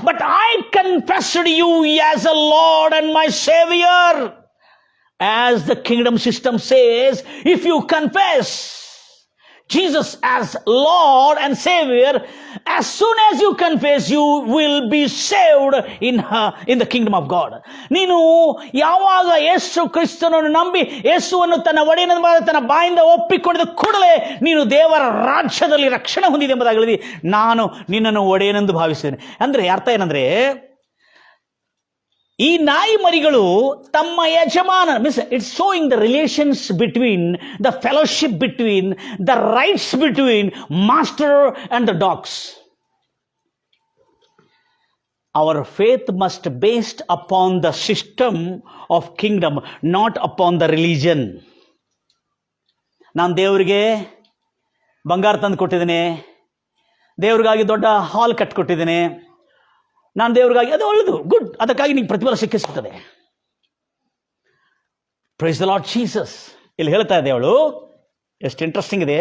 but I confessed you as a Lord and my saviour. As the kingdom system says, if you confess Jesus as Lord and Savior, as soon as you confess, you will be saved in the kingdom of God. ನೀನು ಯಾವಾಗ ಯೇಸು ಕ್ರಿಸ್ತನನ್ನು ನಂಬಿ ಯೇಸುವನ್ನು ತನ್ನ ಒಡೆಯನೆಂದು ತನ್ನ ಬಾಯಿಂದ ಒಪ್ಪಿಕೊಂಡಿದ ಕೂಡಲೇ ನೀನು ದೇವರ ರಾಜ್ಯದಲ್ಲಿ ರಕ್ಷಣೆ ಹೊಂದಿದೆ ಎಂಬುದಾಗಿ ಹೇಳಿದಿ. ನಾನು ನಿನ್ನನ್ನು ಒಡೆಯನೆಂದು ಭಾವಿಸ್ತೇನೆ. ಅಂದ್ರೆ ಅರ್ಥ ಏನಂದ್ರೆ, ಈ ನಾಯಿ ಮರಿಗಳು ತಮ್ಮ ಯಜಮಾನ it's showing the relations between the fellowship between the rights between master and the dogs. Hour faith must based upon the system of Kingdom, not upon the religion. ನಾನು ದೇವರಿಗೆ ಬಂಗಾರ ತಂದು ಕೊಟ್ಟಿದ್ದೇನೆ, ದೇವ್ರಿಗಾಗಿ ದೊಡ್ಡ ಹಾಲ್ ಕಟ್ಟಿಕೊಟ್ಟಿದ್ದೇನೆ, ನಾನು ದೇವರಿಗಾಗಿ, ಅದು ಒಳ್ಳೆಯದು, ಗುಡ್, ಅದಕ್ಕಾಗಿ ನಿಂಗೆ ಪ್ರತಿಫಲ ಸಿಕ್ಕಿಸ್ತದೆ. Praise the Lord Jesus. ಇಲ್ಲಿ ಹೇಳ್ತಾ ಇದೆ ಅವಳು, ಎಷ್ಟು ಇಂಟ್ರೆಸ್ಟಿಂಗ್ ಇದೆ.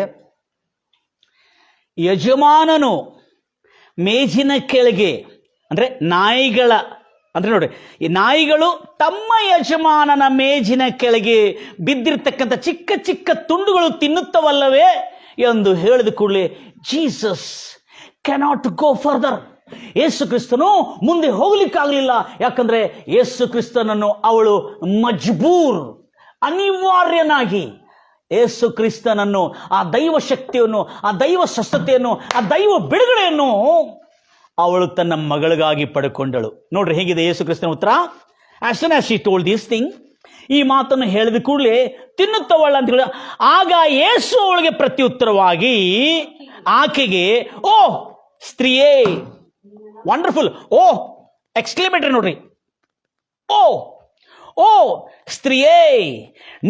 ಯಜಮಾನನು ಮೇಜಿನ ಕೆಳಗೆ, ಅಂದರೆ ನಾಯಿಗಳ, ಅಂದರೆ ನೋಡಿ, ಈ ನಾಯಿಗಳು ತಮ್ಮ ಯಜಮಾನನ ಮೇಜಿನ ಕೆಳಗೆ ಬಿದ್ದಿರ್ತಕ್ಕಂಥ ಚಿಕ್ಕ ಚಿಕ್ಕ ತುಂಡುಗಳು ತಿನ್ನುತ್ತವಲ್ಲವೇ ಎಂದು ಹೇಳಿದ ಕೂಡಲೇ ಜೀಸಸ್ ಕ್ಯಾನಾಟ್ ಗೋ ಫರ್ದರ್. ಯೇಸು ಕ್ರಿಸ್ತನು ಮುಂದೆ ಹೋಗ್ಲಿಕ್ಕಾಗಲಿಲ್ಲ. ಯಾಕಂದ್ರೆ ಯೇಸು ಕ್ರಿಸ್ತನನ್ನು ಅವಳು ಮಜ್ಬೂರ್, ಅನಿವಾರ್ಯನಾಗಿ ಯೇಸು ಕ್ರಿಸ್ತನನ್ನು, ಆ ದೈವ ಶಕ್ತಿಯನ್ನು, ಆ ದೈವ ಸ್ವಸ್ಥತೆಯನ್ನು, ಆ ದೈವ ಬಿಡುಗಡೆಯನ್ನು ಅವಳು ತನ್ನ ಮಗಳಿಗಾಗಿ ಪಡ್ಕೊಂಡಳು. ನೋಡ್ರಿ ಹೇಗಿದೆ ಯೇಸು ಕ್ರಿಸ್ತನ ಉತ್ತರ. As soon as she told this thing, ಈ ಮಾತನ್ನು ಹೇಳಿದ ಕೂಡಲೇ ತಿನ್ನುತ್ತವಳ ಅಂತ ಹೇಳಿ, ಆಗ ಯೇಸು ಅವಳಿಗೆ ಪ್ರತ್ಯುತ್ತರವಾಗಿ ಆಕೆಗೆ, ಓ ಸ್ತ್ರೀಯೇ, ವಂಡರ್ಫುಲ್, ಓ ಎಕ್ಸ್ಕ್ಲೇಮೇಟರ್ ನೋಡ್ರಿ, ಓ ಓ ಸ್ತ್ರೀಯೇ,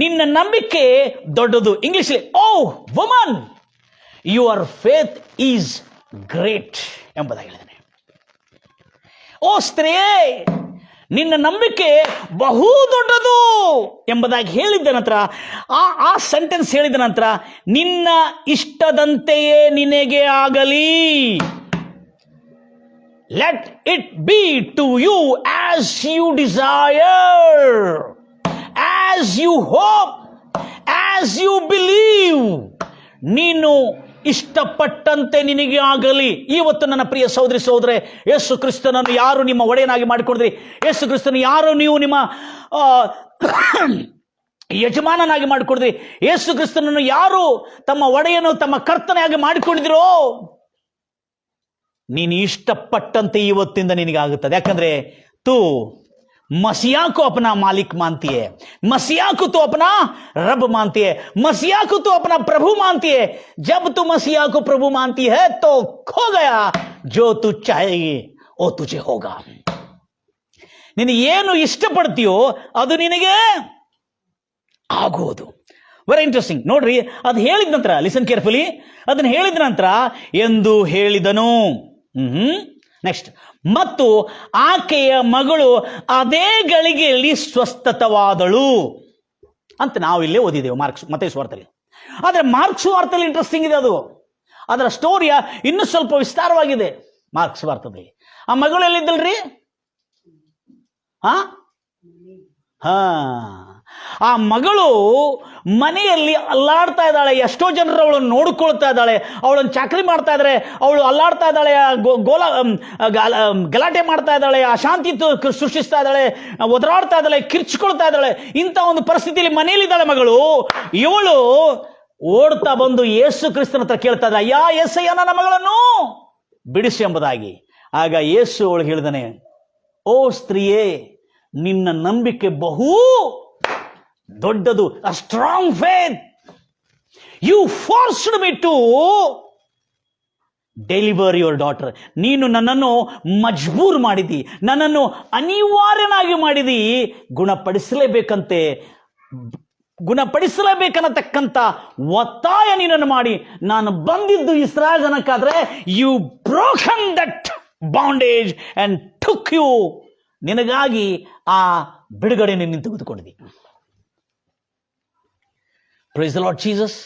ನಿನ್ನ ನಂಬಿಕೆ ದೊಡ್ಡದು. English, O woman, your faith is great ಎಂಬುದಾಗಿ ಹೇಳಿದ್ದಾನೆ. ಓ ಸ್ತ್ರೀಯೇ, ನಿನ್ನ ನಂಬಿಕೆ ಬಹು ದೊಡ್ಡದು ಎಂಬುದಾಗಿ ಹೇಳಿದ ನಂತರ, ಆ ಸೆಂಟೆನ್ಸ್ ಹೇಳಿದ ನಂತರ, ನಿನ್ನ ಇಷ್ಟದಂತೆಯೇ ನಿನಗೆ ಆಗಲಿ, let it be to you as you desire, as you hope, as you believe. ನೀನು ಇಷ್ಟಪಟ್ಟಂತೆ ನಿನಗೆ ಆಗಲಿ. ಇವತ್ತು ನನ್ನ ಪ್ರಿಯ ಸಹೋದರಿ ಸಹೋದರೇ, ಯೇಸು ಕ್ರಿಸ್ತನನ್ನು ಯಾರು ನಿಮ್ಮ ಒಡೆಯನಾಗಿ ಮಾಡಿಕೊಂಡಿದ್ರಿ, ಯೇಸು ಕ್ರಿಸ್ತನ ಯಾರು ನೀವು ನಿಮ್ಮ ಯಜಮಾನನಾಗಿ ಮಾಡಿಕೊಂಡಿದ್ರಿ, ಯೇಸು ಕ್ರಿಸ್ತನನ್ನು ಯಾರು ತಮ್ಮ ಒಡೆಯನು, ತಮ್ಮ ಕರ್ತನಾಗಿ ಮಾಡಿಕೊಂಡಿದ್ರೋ, ನೀನು ಇಷ್ಟಪಟ್ಟಂತೆ ಇವತ್ತಿಂದ ನಿನಗಾಗುತ್ತದೆ. ಯಾಕಂದ್ರೆ ತೂ मसीहा को अपना मालिक मानती है, मसीहा को तो अपना रब मानती है, मसीहा को तो अपना प्रभु मानती है. जब तू मसीहा को प्रभु मानती है तो खो गया, जो तू चाहेगी वो तुझे होगा. ನೀನು ಏನು ಇಷ್ಟಪಡ್ತೀಯೋ ಅದು ನಿನಗೆ ಆಗೋದು. Very interesting. ನೋಡ್ರಿ, ಅದು ಹೇಳಿದ ನಂತರ, ಲಿಸನ್ ಕೇರ್ಫುಲಿ, ಅದನ್ನು ಹೇಳಿದ ನಂತರ ಎಂದು ಹೇಳಿದನು. ನೆಕ್ಸ್ಟ್, ಮತ್ತು ಆಕೆಯ ಮಗಳು ಅದೇ ಗಳಿಗೆಯಲ್ಲಿ ಸ್ವಸ್ಥತವಾದಳು ಅಂತ ನಾವು ಇಲ್ಲೇ ಓದಿದ್ದೇವೆ ಮತ್ತೈ ಸುವಾರ್ತೆಯಲ್ಲಿ. ಆದರೆ ಮಾರ್ಕ್ ಸುವಾರ್ತೆಯಲ್ಲಿ ಇಂಟ್ರೆಸ್ಟಿಂಗ್ ಇದೆ, ಅದು ಅದರ ಸ್ಟೋರಿಯ ಇನ್ನೂ ಸ್ವಲ್ಪ ವಿಸ್ತಾರವಾಗಿದೆ. ಮಾರ್ಕ್ ಸುವಾರ್ತೆಯಲ್ಲಿ ಆ ಮಗಳು ಎಲ್ಲಿದ್ದಲ್ರಿ? ಆ ಮಗಳು ಮನೆಯಲ್ಲಿ ಅಲ್ಲಾಡ್ತಾ ಇದ್ದಾಳೆ. ಎಷ್ಟೋ ಜನರು ಅವಳನ್ನು ನೋಡಿಕೊಳ್ತಾ ಇದ್ದಾಳೆ, ಅವಳನ್ನು ಚಾಕರಿ ಮಾಡ್ತಾ ಇದ್ದಾರೆ, ಅವಳು ಅಲ್ಲಾಡ್ತಾ ಇದ್ದಾಳೆ, ಗಲಾಟೆ ಮಾಡ್ತಾ ಇದ್ದಾಳೆ, ಅಶಾಂತಿ ಸೃಷ್ಟಿಸ್ತಾ ಇದ್ದಾಳೆ, ಒದರಾಡ್ತಾ ಇದ್ದಾಳೆ, ಕಿರ್ಚ್ಕೊಳ್ತಾ ಇದ್ದಾಳೆ. ಇಂಥ ಒಂದು ಪರಿಸ್ಥಿತಿಯಲ್ಲಿ ಮನೆಯಲ್ಲಿದ್ದಾಳೆ ಮಗಳು. ಇವಳು ಓಡ್ತಾ ಬಂದು ಯೇಸು ಕ್ರಿಸ್ತನ ಹತ್ರ ಕೇಳ್ತಾ ಇದ್ದಾಳೆ, ಅಯ್ಯ ಯೇಸಯ್ಯ, ನನ್ನ ಮಗಳನ್ನು ಬಿಡಿಸಿ ಎಂಬುದಾಗಿ. ಆಗ ಯೇಸು ಅವಳು ಹೇಳಿದಾನೆ, ಓ ಸ್ತ್ರೀಯೇ, ನಿನ್ನ ನಂಬಿಕೆ ಬಹು ದೊಡ್ಡದು. A strong faith. You forced me to deliver your daughter. ನೀನು ನನ್ನನ್ನು ಮಜ್ಬೂರ್ ಮಾಡಿದಿ, ನನ್ನನ್ನು ಅನಿವಾರ್ಯನಾಗಿ ಮಾಡಿದಿ. ಗುಣಪಡಿಸಲೇಬೇಕನ್ನತಕ್ಕಂಥ ಒತ್ತಾಯ ನೀನನ್ನು ಮಾಡಿ ನಾನು ಬಂದಿದ್ದು ಇಸ್ರಾಯೇಲ್ ಜನಕ್ಕಾದ್ರೆ, you broken that bondage and took you. ನಿನಗಾಗಿ ಆ ಬಿಡುಗಡೆ ನೀನು ತೆಗೆದುಕೊಂಡಿದ್ದಿ. Praise the Lord Jesus.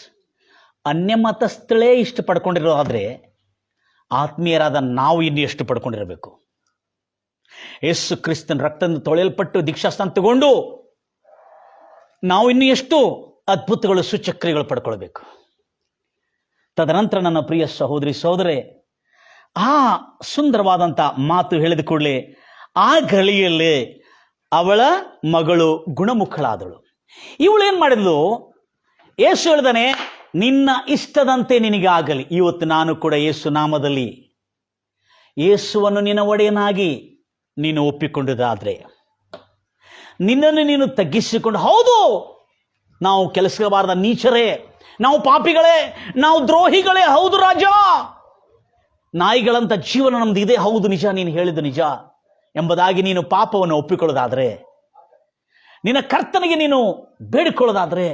ಅನ್ಯ ಮತಸ್ಥಳೇ ಇಷ್ಟು ಪಡ್ಕೊಂಡಿರೋದಾದ್ರೆ ಆತ್ಮೀಯರಾದ ನಾವು ಇನ್ನು ಎಷ್ಟು ಪಡ್ಕೊಂಡಿರಬೇಕು. ಯೇಸು ಕ್ರಿಸ್ತನ ರಕ್ತದಿಂದ ತೊಳೆಯಲ್ಪಟ್ಟು ದೀಕ್ಷಾಸ್ನಾನ ತಗೊಂಡು ನಾವು ಇನ್ನು ಎಷ್ಟು ಅದ್ಭುತಗಳು, ಸೂಚಕ್ರಿಯಗಳು ಪಡ್ಕೊಳ್ಬೇಕು. ತದನಂತರ ನನ್ನ ಪ್ರಿಯ ಸಹೋದರಿ ಸಹೋದರೇ, ಆ ಸುಂದರವಾದಂಥ ಮಾತು ಹೇಳಿದ ಕೂಡಲೇ ಆ ಗಳಿಯಲ್ಲೇ ಅವಳ ಮಗಳು ಗುಣಮುಖಳಾದಳು. ಇವಳೇನು ಮಾಡಿದ್ಲು? ಯೇಸು ಹೇಳ್ದಾನೆ, ನಿನ್ನ ಇಷ್ಟದಂತೆ ನಿನಗಾಗಲಿ. ಇವತ್ತು ನಾನು ಕೂಡ ಯೇಸು ನಾಮದಲ್ಲಿ ಯೇಸುವನ್ನು ನಿನ್ನ ಒಡೆಯನಾಗಿ ನೀನು ಒಪ್ಪಿಕೊಂಡಿದ್ದಾದ್ರೆ, ನಿನ್ನನ್ನು ನೀನು ತಗ್ಗಿಸಿಕೊಂಡು, ಹೌದು ನಾವು ಕೆಲಸಬಾರದ ನೀಚರೇ, ನಾವು ಪಾಪಿಗಳೇ, ನಾವು ದ್ರೋಹಿಗಳೇ, ಹೌದು ರಾಜ, ನಾಯಿಗಳಂತ ಜೀವನ ನಮ್ದು ಇದೆ, ಹೌದು ನಿಜ, ನೀನು ಹೇಳಿದ್ದು ನಿಜ ಎಂಬುದಾಗಿ ನೀನು ಪಾಪವನ್ನು ಒಪ್ಪಿಕೊಳ್ಳೋದಾದ್ರೆ, ನಿನ್ನ ಕರ್ತನಿಗೆ ನೀನು ಬೇಡಿಕೊಳ್ಳೋದಾದ್ರೆ,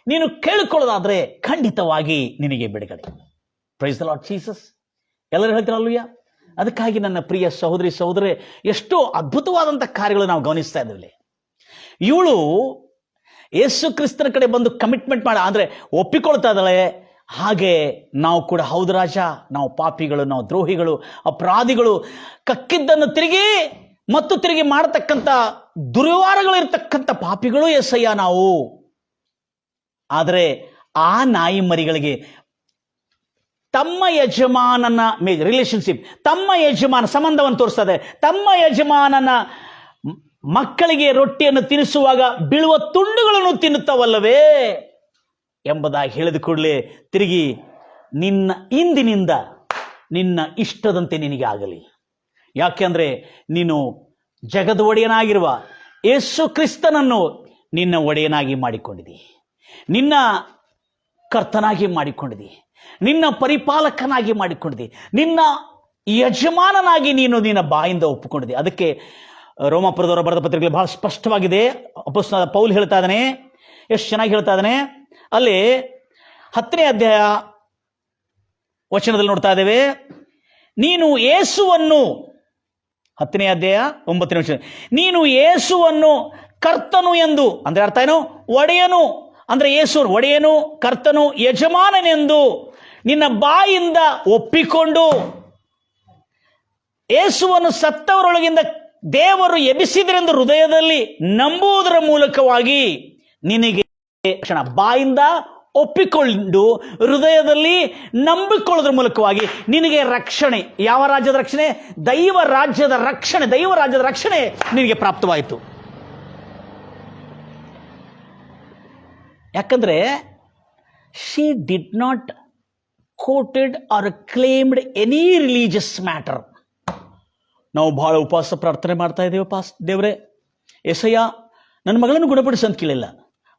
ನೀನು ಕೇಳಿಕೊಳ್ಳೋದಾದ್ರೆ ಖಂಡಿತವಾಗಿ ನಿನಗೆ ಬಿಡುಗಡೆ. Praise the Lord Jesus. ಎಲ್ಲರೂ ಹೇಳ್ತಾರಲ್ಲಯ್ಯ. ಅದಕ್ಕಾಗಿ ನನ್ನ ಪ್ರಿಯ ಸಹೋದರಿ ಸಹೋದರೇ, ಎಷ್ಟೋ ಅದ್ಭುತವಾದಂಥ ಕಾರ್ಯಗಳು ನಾವು ಗಮನಿಸ್ತಾ ಇದ್ದೀವಿ. ಇವಳು ಯೇಸು ಕ್ರಿಸ್ತನ ಕಡೆ ಬಂದು ಕಮಿಟ್ಮೆಂಟ್ ಮಾಡಿ ಅಂದರೆ ಒಪ್ಪಿಕೊಳ್ತಾ ಇದ್ದಾಳೆ. ಹಾಗೆ ನಾವು ಕೂಡ, ಹೌದು ರಾಜ, ನಾವು ಪಾಪಿಗಳು, ನಾವು ದ್ರೋಹಿಗಳು, ಅಪರಾಧಿಗಳು, ಕಕ್ಕಿದ್ದನ್ನು ತಿರುಗಿ ಮಾಡತಕ್ಕಂಥ ದುರ್ವ್ಯವಹಾರಗಳಿರ್ತಕ್ಕಂಥ ಪಾಪಿಗಳು ಎಸಯ್ಯ ನಾವು. ಆದರೆ ಆ ನಾಯಿ ಮರಿಗಳಿಗೆ ತಮ್ಮ ಯಜಮಾನನ ರಿಲೇಶನ್ಶಿಪ್, ತಮ್ಮ ಯಜಮಾನ ಸಂಬಂಧವನ್ನು ತೋರಿಸ್ತದೆ. ತಮ್ಮ ಯಜಮಾನನ ಮಕ್ಕಳಿಗೆ ರೊಟ್ಟಿಯನ್ನು ತಿನ್ನಿಸುವಾಗ ಬೀಳುವ ತುಂಡುಗಳನ್ನು ತಿನ್ನುತ್ತವಲ್ಲವೇ ಎಂಬುದಾಗಿ ಹೇಳಿದ ಕೂಡಲೇ ತಿರುಗಿ, ಇಂದಿನಿಂದ ನಿನ್ನ ಇಷ್ಟದಂತೆ ನಿನಗೆ ಆಗಲಿ. ಯಾಕೆಂದರೆ ನೀನು ಜಗದ ಒಡೆಯನಾಗಿರುವ ಯೇಸು ಕ್ರಿಸ್ತನನ್ನು ನಿನ್ನ ಒಡೆಯನಾಗಿ ಮಾಡಿಕೊಂಡಿದಿ, ನಿನ್ನ ಕರ್ತನಾಗಿ ಮಾಡಿಕೊಂಡಿದಿ, ನಿನ್ನ ಪರಿಪಾಲಕನಾಗಿ ಮಾಡಿಕೊಂಡಿದಿ, ನಿನ್ನ ಯಜಮಾನನಾಗಿ ನೀನು ನಿನ್ನ ಬಾಯಿಂದ ಒಪ್ಪಿಕೊಂಡಿದಿ. ಅದಕ್ಕೆ ರೋಮಾಪುರದವರ ಬರೆದ ಪತ್ರಿಕೆಯಲ್ಲಿ ಬಹಳ ಸ್ಪಷ್ಟವಾಗಿದೆ. ಅಪೊಸ್ತಲನಾದ ಪೌಲ್ ಹೇಳ್ತಾ ಇದ್ದಾನೆ, ಎಷ್ಟು ಚೆನ್ನಾಗಿ ಹೇಳ್ತಾ ಇದ್ದಾನೆ. ಅಲ್ಲಿ 10ನೇ ಅಧ್ಯಾಯ ವಚನದಲ್ಲಿ ನೋಡ್ತಾ ಇದ್ದೇವೆ, ನೀನು ಯೇಸುವನ್ನು, 10ನೇ ಅಧ್ಯಾಯ 9ನೇ ವಚನ, ನೀನು ಯೇಸುವನ್ನು ಕರ್ತನು ಎಂದು, ಅಂದ್ರೆ ಅರ್ಥ ಏನು? ಒಡೆಯನು ಅಂದ್ರೆ ಯೇಸು ಒಡೆಯನು, ಕರ್ತನು, ಯಜಮಾನನೆಂದು ನಿನ್ನ ಬಾಯಿಂದ ಒಪ್ಪಿಕೊಂಡು, ಯೇಸುವನ್ನು ಸತ್ತವರೊಳಗಿಂದ ದೇವರು ಎಬ್ಬಿಸಿದರೆಂದು ಹೃದಯದಲ್ಲಿ ನಂಬುವುದರ ಮೂಲಕವಾಗಿ ನಿನಗೆ ಬಾಯಿಂದ ಒಪ್ಪಿಕೊಂಡು ಹೃದಯದಲ್ಲಿ ನಂಬಿಕೊಳ್ಳೋದ್ರ ಮೂಲಕವಾಗಿ ನಿನಗೆ ರಕ್ಷಣೆ. ಯಾವ ರಾಜ್ಯದ ರಕ್ಷಣೆ? ದೈವ ರಾಜ್ಯದ ರಕ್ಷಣೆ. ದೈವ ರಾಜ್ಯದ ರಕ್ಷಣೆ ನಿನಗೆ ಪ್ರಾಪ್ತವಾಯಿತು. ಯಾಕಂದ್ರೆ she did not quoted or claimed any religious matter. ನಾವು ಬಹಳ ಉಪವಾಸ ಪ್ರಾರ್ಥನೆ ಮಾಡ್ತಾ ಇದ್ದೇವೆ, ದೇವರೇ ಎಸಯ್ಯ ನನ್ನ ಮಗಳನ್ನು ಗುಣಪಡಿಸು ಅಂತ ಕೇಳಿಲ್ಲ.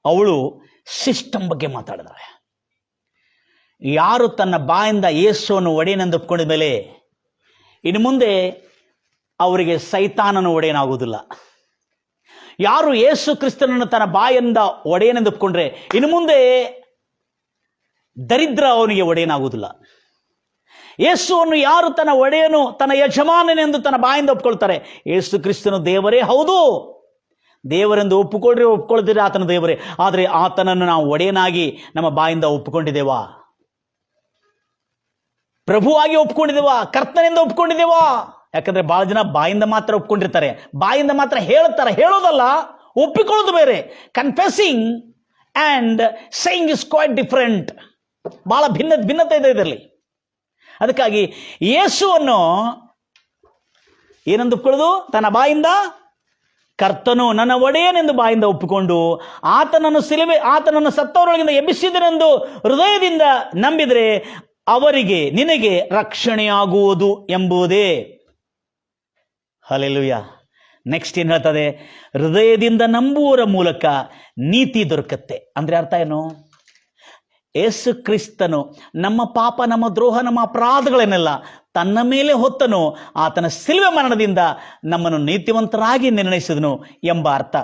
ಅವಳು ಸಿಸ್ಟಮ್ ಬಗ್ಗೆ ಮಾತಾಡಿದಾಳೆ. ಯಾರು ತನ್ನ ಬಾಯಿಂದ ಯೇಸುವನ್ನು ಒಡೆಯನೆಂದು ಒಪ್ಕೊಂಡಿದ ಮೇಲೆ ಇನ್ನು ಮುಂದೆ ಅವರಿಗೆ ಸೈತಾನನು ಒಡೆಯನಾಗುವುದಿಲ್ಲ. ಯಾರು ಯೇಸು ಕ್ರಿಸ್ತನನ್ನು ತನ್ನ ಬಾಯಿಂದ ಒಡೆಯನೆಂದು ಒಪ್ಕೊಂಡ್ರೆ ಇನ್ನು ಮುಂದೆ ದರಿದ್ರ ಅವನಿಗೆ ಒಡೆಯನಾಗುವುದಿಲ್ಲ. ಯೇಸುವನ್ನು ಯಾರು ತನ್ನ ಒಡೆಯನು, ತನ್ನ ಯಜಮಾನನೆಂದು ತನ್ನ ಬಾಯಿಂದ ಒಪ್ಕೊಳ್ತಾರೆ, ಯೇಸು ಕ್ರಿಸ್ತನು ದೇವರೇ, ಹೌದು ದೇವರೆಂದು ಒಪ್ಪಿಕೊಳ್ಳ್ತೀರಿ, ಆತನ ದೇವರೇ. ಆದರೆ ಆತನನ್ನು ನಾವು ಒಡೆಯನಾಗಿ ನಮ್ಮ ಬಾಯಿಂದ ಒಪ್ಪಿಕೊಂಡಿದ್ದೇವಾ? ಪ್ರಭುವಾಗಿ ಒಪ್ಕೊಂಡಿದ್ದೇವಾ? ಕರ್ತನೆಂದು ಒಪ್ಕೊಂಡಿದ್ದೇವಾ? ಯಾಕಂದ್ರೆ ಬಹಳ ಜನ ಬಾಯಿಂದ ಮಾತ್ರ ಒಪ್ಕೊಂಡಿರ್ತಾರೆ, ಬಾಯಿಂದ ಮಾತ್ರ ಹೇಳ್ತಾರೆ, ಹೇಳೋದಲ್ಲ, ಒಪ್ಪಿಕೊಳ್ಳೋದು ಬೇರೆ. Confessing and saying is quite different. ಬಹಳ ಭಿನ್ನತೆ ಇದೆ ಇದರಲ್ಲಿ. ಅದಕ್ಕಾಗಿ ಯೇಸುವನ್ನು ಏನೆಂದು ಒಪ್ಕೊಳ್ಳೋದು? ತನ್ನ ಬಾಯಿಂದ ಕರ್ತನು ನನ್ನ ಒಡೆಯನೆಂದು ಬಾಯಿಂದ ಒಪ್ಪಿಕೊಂಡು ಆತನನ್ನು ಸತ್ತವರೊಳಗಿಂದ ಎಬ್ಬಿಸಿದನೆಂದು ಹೃದಯದಿಂದ ನಂಬಿದರೆ ಅವರಿಗೆ ನಿನಗೆ ರಕ್ಷಣೆಯಾಗುವುದು ಎಂಬುದೇ. ಹಲ್ಲೆಲೂಯಾ. ನೆಕ್ಸ್ಟ್ ಏನು ಹೇಳ್ತದೆ? ಹೃದಯದಿಂದ ನಂಬುವರ ಮೂಲಕ ನೀತಿ ದೊರಕತ್ತೆ. ಅಂದ್ರೆ ಅರ್ಥ ಏನು? ಯೇಸು ಕ್ರಿಸ್ತನು ನಮ್ಮ ಪಾಪ, ನಮ್ಮ ದ್ರೋಹ, ನಮ್ಮ ಅಪರಾಧಗಳನ್ನೆಲ್ಲ ತನ್ನ ಮೇಲೆ ಹೊತ್ತನು. ಆತನ ಶಿಲುಬೆ ಮರಣದಿಂದ ನಮ್ಮನ್ನು ನೀತಿವಂತರಾಗಿ ನಿರ್ಣಯಿಸಿದನು ಎಂಬ ಅರ್ಥ.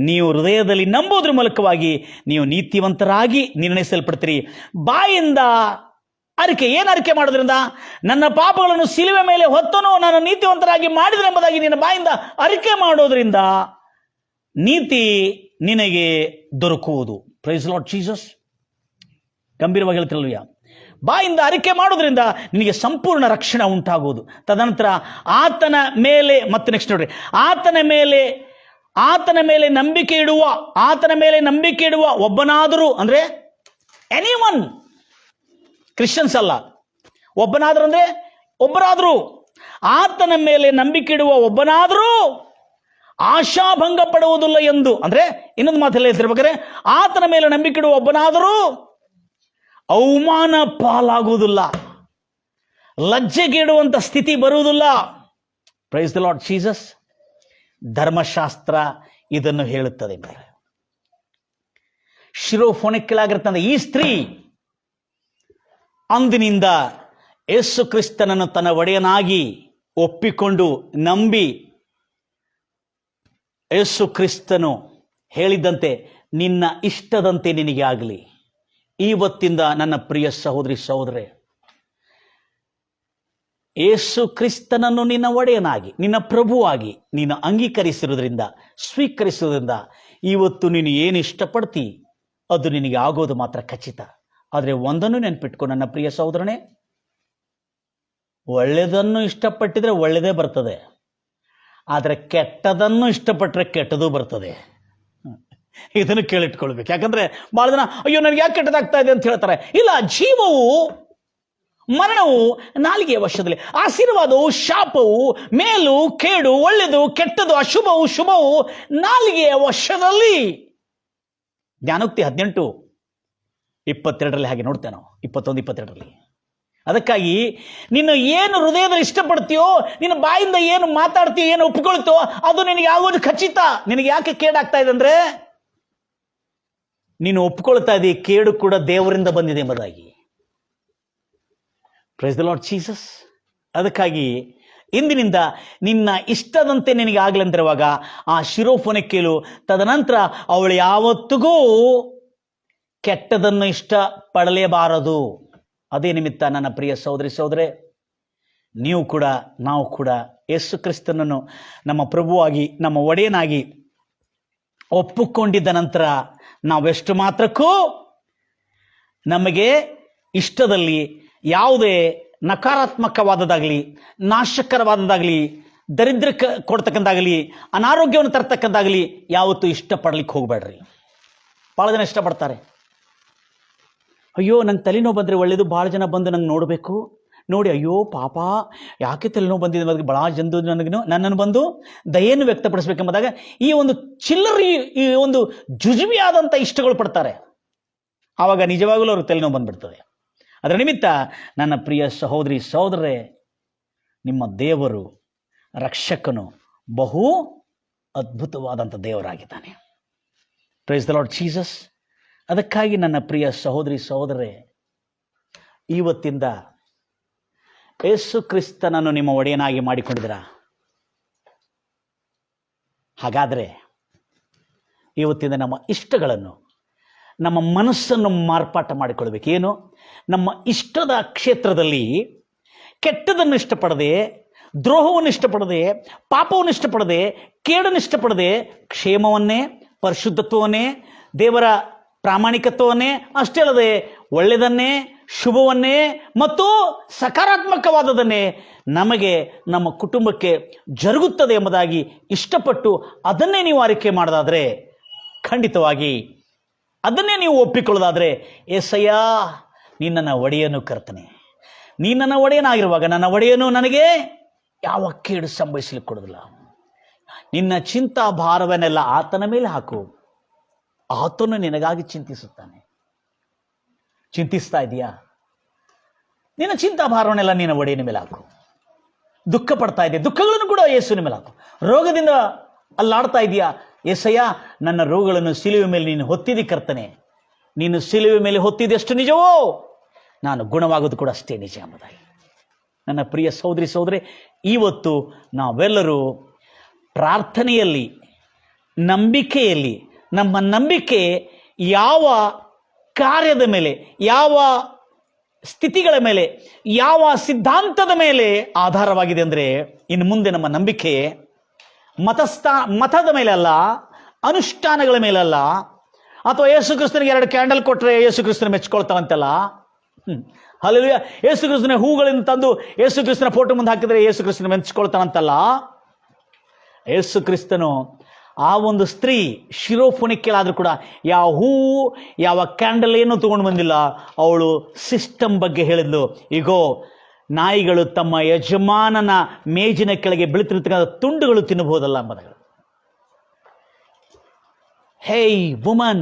ನೀವು ಹೃದಯದಲ್ಲಿ ನಂಬುವುದರ ಮೂಲಕವಾಗಿ ನೀವು ನೀತಿವಂತರಾಗಿ ನಿರ್ಣಯಿಸಲ್ಪಡ್ತೀರಿ. ಬಾಯಿಂದ ಅರಿಕೆ, ಏನು ಅರಿಕೆ ಮಾಡೋದ್ರಿಂದ? ನನ್ನ ಪಾಪಗಳನ್ನು ಶಿಲುಬೆ ಮೇಲೆ ಹೊತ್ತನು, ನಾನು ನೀತಿವಂತರಾಗಿ ಮಾಡಿದ್ರೆ ಎಂಬುದಾಗಿ ನಿನ್ನ ಬಾಯಿಂದ ಅರಿಕೆ ಮಾಡೋದ್ರಿಂದ ನೀತಿ ನಿನಗೆ ದೊರಕುವುದು. Price Lord Jesus. ಗಂಭೀರವಾಗಿ ಹೇಳ್ತಿರಲ್ವಯ್ಯ. ಬಾಯಿಂದ ಅರಿಕೆ ಮಾಡೋದ್ರಿಂದ ನಿನಗೆ ಸಂಪೂರ್ಣ ರಕ್ಷಣೆ ಉಂಟಾಗುವುದು. ತದನಂತರ ಆತನ ಮೇಲೆ, ಮತ್ತೆ ನೆಕ್ಸ್ಟ್ ನೋಡ್ರಿ, ಆತನ ಮೇಲೆ ನಂಬಿಕೆ ಇಡುವ ಒಬ್ಬನಾದರೂ, ಅಂದ್ರೆ ಎನಿವನ್, ಕ್ರಿಶ್ಚಿಯನ್ಸ್ ಅಲ್ಲ, ಒಬ್ಬನಾದರೂ ಅಂದ್ರೆ ಒಬ್ಬರಾದರೂ, ಆತನ ಮೇಲೆ ನಂಬಿಕೆ ಇಡುವ ಒಬ್ಬನಾದರೂ ಆಶಾಭಂಗ ಪಡುವುದಿಲ್ಲ ಎಂದು. ಅಂದ್ರೆ ಇನ್ನೊಂದು ಮಾತಲ್ಲಿ ಹೇಳ್ತಿರ್ಬೇಕಾದ್ರೆ, ಆತನ ಮೇಲೆ ನಂಬಿಕೆ ಇಡುವ ಒಬ್ಬನಾದರೂ ಅವಮಾನ ಪಾಲಾಗುವುದಿಲ್ಲ, ಲಜ್ಜೆಗೇಡುವಂತ ಸ್ಥಿತಿ ಬರುವುದಿಲ್ಲ. Price the Lord Jesus. ಧರ್ಮಶಾಸ್ತ್ರ ಇದನ್ನು ಹೇಳುತ್ತದೆ. ಶಿರೋಫೋನಿಕ್ಕಿಳಾಗಿರ್ತಂದ ಈ ಸ್ತ್ರೀ ಅಂದಿನಿಂದ ಯೇಸು ಕ್ರಿಸ್ತನನ್ನು ತನ್ನ ಒಡೆಯನಾಗಿ ಒಪ್ಪಿಕೊಂಡು ನಂಬಿ, ಯೇಸು ಕ್ರಿಸ್ತನು ಹೇಳಿದ್ದಂತೆ ನಿನ್ನ ಇಷ್ಟದಂತೆ ನಿನಗೆ ಆಗಲಿ. ಇವತ್ತಿಂದ ನನ್ನ ಪ್ರಿಯ ಸಹೋದರಿ ಸಹೋದರೇ, ಯೇಸು ಕ್ರಿಸ್ತನನ್ನು ನಿನ್ನ ಒಡೆಯನಾಗಿ, ನಿನ್ನ ಪ್ರಭುವಾಗಿ ನೀನು ಸ್ವೀಕರಿಸುವುದರಿಂದ ಇವತ್ತು ನೀನು ಏನು ಇಷ್ಟಪಡ್ತಿ ಅದು ನಿನಗೆ ಆಗೋದು ಮಾತ್ರ ಖಚಿತ. ಆದರೆ ಒಂದನ್ನು ನೆನಪಿಟ್ಕೊ ನನ್ನ ಪ್ರಿಯ ಸಹೋದರನೇ, ಒಳ್ಳೆಯದನ್ನು ಇಷ್ಟಪಟ್ಟಿದ್ರೆ ಒಳ್ಳೆಯದೇ ಬರ್ತದೆ, ಆದರೆ ಕೆಟ್ಟದನ್ನು ಇಷ್ಟಪಟ್ಟರೆ ಕೆಟ್ಟದೂ ಬರ್ತದೆ. ಇದನ್ನು ಕೇಳಿಟ್ಕೊಳ್ಬೇಕು. ಯಾಕಂದ್ರೆ ಬಹಳ ಜನ ಅಯ್ಯೋ ನನಗೆ ಯಾಕೆ ಕೆಟ್ಟದಾಗ್ತಾ ಇದೆ ಅಂತ ಹೇಳ್ತಾರೆ. ಇಲ್ಲ, ಜೀವವು ಮರಣವು ನಾಲಿಗೆಯ ವಶದಲ್ಲಿ, ಆಶೀರ್ವಾದವು ಶಾಪವು, ಮೇಲು ಕೇಡು, ಒಳ್ಳೆಯದು ಕೆಟ್ಟದು, ಅಶುಭವು ಶುಭವು ನಾಲಿಗೆಯ ವಶದಲ್ಲಿ. ಜ್ಞಾನೋಕ್ತಿ 18:22 ಹಾಗೆ ನೋಡ್ತೇವೆ ನಾವು, 21-22. ಅದಕ್ಕಾಗಿ ನೀನು ಏನು ಹೃದಯದಲ್ಲಿ ಇಷ್ಟಪಡ್ತೀಯೋ, ನಿನ್ನ ಬಾಯಿಂದ ಏನು ಮಾತಾಡ್ತೀಯೋ, ಏನು ಒಪ್ಪಿಕೊಳ್ತೀಯೋ ಅದು ನಿನಗೆ ಆಗೋದು ಖಚಿತ. ನಿನಗೆ ಯಾಕೆ ಕೇಡಾಗ್ತಾ ಇದೆ ಅಂದ್ರೆ ನೀನು ಒಪ್ಕೊಳ್ತಾ ಇದ್ದೀ ಕೇಡು ಕೂಡ ದೇವರಿಂದ ಬಂದಿದೆ ಎಂಬುದಾಗಿ. Price the Lord Jesus. ಅದಕ್ಕಾಗಿ ಇಂದಿನಿಂದ ನಿನ್ನ ಇಷ್ಟದಂತೆ ನಿನಗೆ ಆಗ್ಲಂತಿರುವಾಗ ಆ ಶಿರೋಫೋನಿಕ್ಕೇಳು, ತದನಂತರ ಅವಳು ಯಾವತ್ತಿಗೂ ಕೆಟ್ಟದನ್ನು ಇಷ್ಟ ಪಡಲೇಬಾರದು. ಅದೇ ನಿಮಿತ್ತ ನನ್ನ ಪ್ರಿಯ ಸಹೋದರಿ ಸಹೋದರೇ, ನಾವು ಕೂಡ ಯೇಸು ಕ್ರಿಸ್ತನನ್ನು ನಮ್ಮ ಪ್ರಭುವಾಗಿ, ನಮ್ಮ ಒಡೆಯನಾಗಿ ಒಪ್ಪಿಕೊಂಡಿದ್ದ ನಂತರ ನಾವೆಷ್ಟು ಮಾತ್ರಕ್ಕೂ ನಮಗೆ ಇಷ್ಟದಲ್ಲಿ ಯಾವುದೇ ನಕಾರಾತ್ಮಕವಾದದಾಗಲಿ, ನಾಶಕರವಾದದಾಗಲಿ, ದರಿದ್ರ ಕೊಡ್ತಕ್ಕಂಥಾಗಲಿ, ಅನಾರೋಗ್ಯವನ್ನು ತರ್ತಕ್ಕಂಥಾಗಲಿ ಯಾವತ್ತೂ ಇಷ್ಟಪಡ್ಲಿಕ್ಕೆ ಹೋಗಬೇಡ್ರಿ. ಭಾಳ ಜನ ಇಷ್ಟಪಡ್ತಾರೆ. ಅಯ್ಯೋ ನಂಗೆ ತಲೆನೋವು ಬಂದರೆ ಒಳ್ಳೇದು, ಭಾಳ ಜನ ಬಂದು ನಂಗೆ ನೋಡಬೇಕು, ನೋಡಿ ಅಯ್ಯೋ ಪಾಪ ಯಾಕೆ ತಲೆನೋವು ಬಂದಿದೆ ಅನ್ನೋದಕ್ಕೆ ಭಾಳ ಜನ ನನ್ನನ್ನು ಬಂದು ದಯೆಯನ್ನು ವ್ಯಕ್ತಪಡಿಸ್ಬೇಕೆಂಬುದಾಗ ಈ ಒಂದು ಚಿಲ್ಲರಿ, ಈ ಒಂದು ಜುಜುಬಿಯಾದಂಥ ಇಷ್ಟಗಳು ಪಡ್ತಾರೆ. ಆವಾಗ ನಿಜವಾಗಲೂ ಅವ್ರಿಗೆ ತಲೆನೋವು ಬಂದ್ಬಿಡ್ತದೆ. ಅದರ ನಿಮಿತ್ತ ನನ್ನ ಪ್ರಿಯ ಸಹೋದರಿ ಸಹೋದರರೇ, ನಿಮ್ಮ ದೇವರು ರಕ್ಷಕನು ಬಹು ಅದ್ಭುತವಾದಂಥ ದೇವರಾಗಿದ್ದಾನೆ. Praise the Lord Jesus. ಅದಕ್ಕಾಗಿ ನನ್ನ ಪ್ರಿಯ ಸಹೋದರಿ ಸಹೋದರರೇ, ಇವತ್ತಿಂದ ಯೇಸು ಕ್ರಿಸ್ತನನ್ನು ನಿಮ್ಮ ಒಡೆಯನಾಗಿ ಮಾಡಿಕೊಂಡಿದ್ದೀರಾ? ಹಾಗಾದರೆ ಇವತ್ತಿಂದ ನಮ್ಮ ಇಷ್ಟಗಳನ್ನು, ನಮ್ಮ ಮನಸ್ಸನ್ನು ಮಾರ್ಪಾಟ ಮಾಡಿಕೊಳ್ಬೇಕು. ಏನು? ನಮ್ಮ ಇಷ್ಟದ ಕ್ಷೇತ್ರದಲ್ಲಿ ಕೆಟ್ಟದನ್ನು ಇಷ್ಟಪಡದೆ, ದ್ರೋಹವನ್ನು ಇಷ್ಟಪಡದೆ, ಪಾಪವನ್ನು ಇಷ್ಟಪಡದೆ, ಕೇಡನ್ನು ಇಷ್ಟಪಡದೆ, ಕ್ಷೇಮವನ್ನೇ, ಪರಿಶುದ್ಧತ್ವವನ್ನೇ, ದೇವರ ಪ್ರಾಮಾಣಿಕತ್ವವನ್ನೇ, ಅಷ್ಟೇ ಅಲ್ಲದೆ ಒಳ್ಳೆಯದನ್ನೇ, ಶುಭವನ್ನೇ ಮತ್ತು ಸಕಾರಾತ್ಮಕವಾದದನ್ನೇ ನಮಗೆ ನಮ್ಮ ಕುಟುಂಬಕ್ಕೆ ಜರುಗುತ್ತದೆ ಎಂಬುದಾಗಿ ಇಷ್ಟಪಟ್ಟು ಅದನ್ನೇ ನೀವು ಆರೈಕೆ ಮಾಡೋದಾದರೆ, ಖಂಡಿತವಾಗಿ ಅದನ್ನೇ ನೀವು ಒಪ್ಪಿಕೊಳ್ಳೋದಾದರೆ, ಏಸಯ್ಯ ನಿನ್ನನ್ನು ಒಡೆಯನು ಕರ್ತನೆ, ನೀನನ್ನ ಒಡೆಯನಾಗಿರುವಾಗ ನನ್ನ ಒಡೆಯನು ನನಗೆ ಯಾವ ಕೇಡು ಸಂಭವಿಸಲಿಕ್ಕೆ ಕೊಡೋದಿಲ್ಲ. ನಿನ್ನ ಚಿಂತಾ ಭಾರವನ್ನೆಲ್ಲ ಆತನ ಮೇಲೆ ಹಾಕು, ಆತನು ನಿನಗಾಗಿ ಚಿಂತಿಸುತ್ತಾನೆ. ಚಿಂತಿಸ್ತಾ ಇದೆಯಾ? ನಿನ್ನ ಚಿಂತಾ ಭಾರವನ್ನೆಲ್ಲ ನಿನ್ನ ಒಡೆಯನ ಮೇಲೆ ಹಾಕು. ದುಃಖ ಪಡ್ತಾ ಇದೆಯಾ? ದುಃಖಗಳನ್ನು ಕೂಡ ಯೇಸುವಿನ ಮೇಲೆ ಹಾಕು. ರೋಗದಿಂದ ಅಲ್ಲಾಡ್ತಾ ಇದೆಯಾ? ಏಸಯ್ಯ ನನ್ನ ರೋಗಗಳನ್ನು ಸಿಲುವೆ ಮೇಲೆ ನೀನು ಹೊತ್ತಿದಿ ಕರ್ತನೆ, ನೀನು ಸಿಲುವೆ ಮೇಲೆ ಹೊತ್ತಿದೆಷ್ಟು ನಿಜವೋ ನಾನು ಗುಣವಾಗೋದು ಕೂಡ ಅಷ್ಟೇ ನಿಜ ಎಂಬುದಾಗಿ. ನನ್ನ ಪ್ರಿಯ ಸಹೋದರಿ ಸಹೋದರಿ, ಇವತ್ತು ನಾವೆಲ್ಲರೂ ಪ್ರಾರ್ಥನೆಯಲ್ಲಿ, ನಂಬಿಕೆಯಲ್ಲಿ, ನಮ್ಮ ನಂಬಿಕೆ ಯಾವ ಕಾರ್ಯದ ಮೇಲೆ, ಯಾವ ಸ್ಥಿತಿಗಳ ಮೇಲೆ, ಯಾವ ಸಿದ್ಧಾಂತದ ಮೇಲೆ ಆಧಾರವಾಗಿದೆ ಅಂದರೆ, ಇನ್ನು ಮುಂದೆ ನಮ್ಮ ನಂಬಿಕೆ ಮತದ ಮೇಲೆ ಅಲ್ಲ, ಅನುಷ್ಠಾನಗಳ ಮೇಲಲ್ಲ, ಅಥವಾ ಯೇಸು ಕ್ರಿಸ್ತನಿಗೆ 2 ಕ್ಯಾಂಡಲ್ ಕೊಟ್ಟರೆ ಯೇಸು ಕ್ರಿಸ್ತನ ಮೆಚ್ಕೊಳ್ತಾವಂತಲ್ಲ. ಹಲ್ಲೆಲೂಯಾ. ಯೇಸು ಕ್ರಿಸ್ತನ ಹೂಗಳಿಂದ ತಂದು ಯೇಸು ಕ್ರಿಸ್ತನ ಫೋಟೋ ಮುಂದೆ ಹಾಕಿದರೆ ಯೇಸು ಕ್ರಿಸ್ತನ ಮೆಚ್ಕೊಳ್ತಾನಂತಲ್ಲ. ಯೇಸು ಕ್ರಿಸ್ತನು ಆ ಒಂದು ಸ್ತ್ರೀ ಶಿರೋಫೋನಿಕ್ಕೆಲಾದರೂ ಕೂಡ ಯಾವ ಹೂವು, ಯಾವ ಕ್ಯಾಂಡಲ್ ಏನೂ ತಗೊಂಡು ಬಂದಿಲ್ಲ. ಅವಳು ಸಿಸ್ಟಮ್ ಬಗ್ಗೆ ಹೇಳಿದ್ಲು. ಈಗೋ ನಾಯಿಗಳು ತಮ್ಮ ಯಜಮಾನನ ಮೇಜಿನ ಕೆಳಗೆ ಬೀಳುತ್ತಿರತಕ್ಕಂಥ ತುಂಡುಗಳು ತಿನ್ನಬಹುದಲ್ಲ ಎಂಬುದಾಗಿ. Hey woman,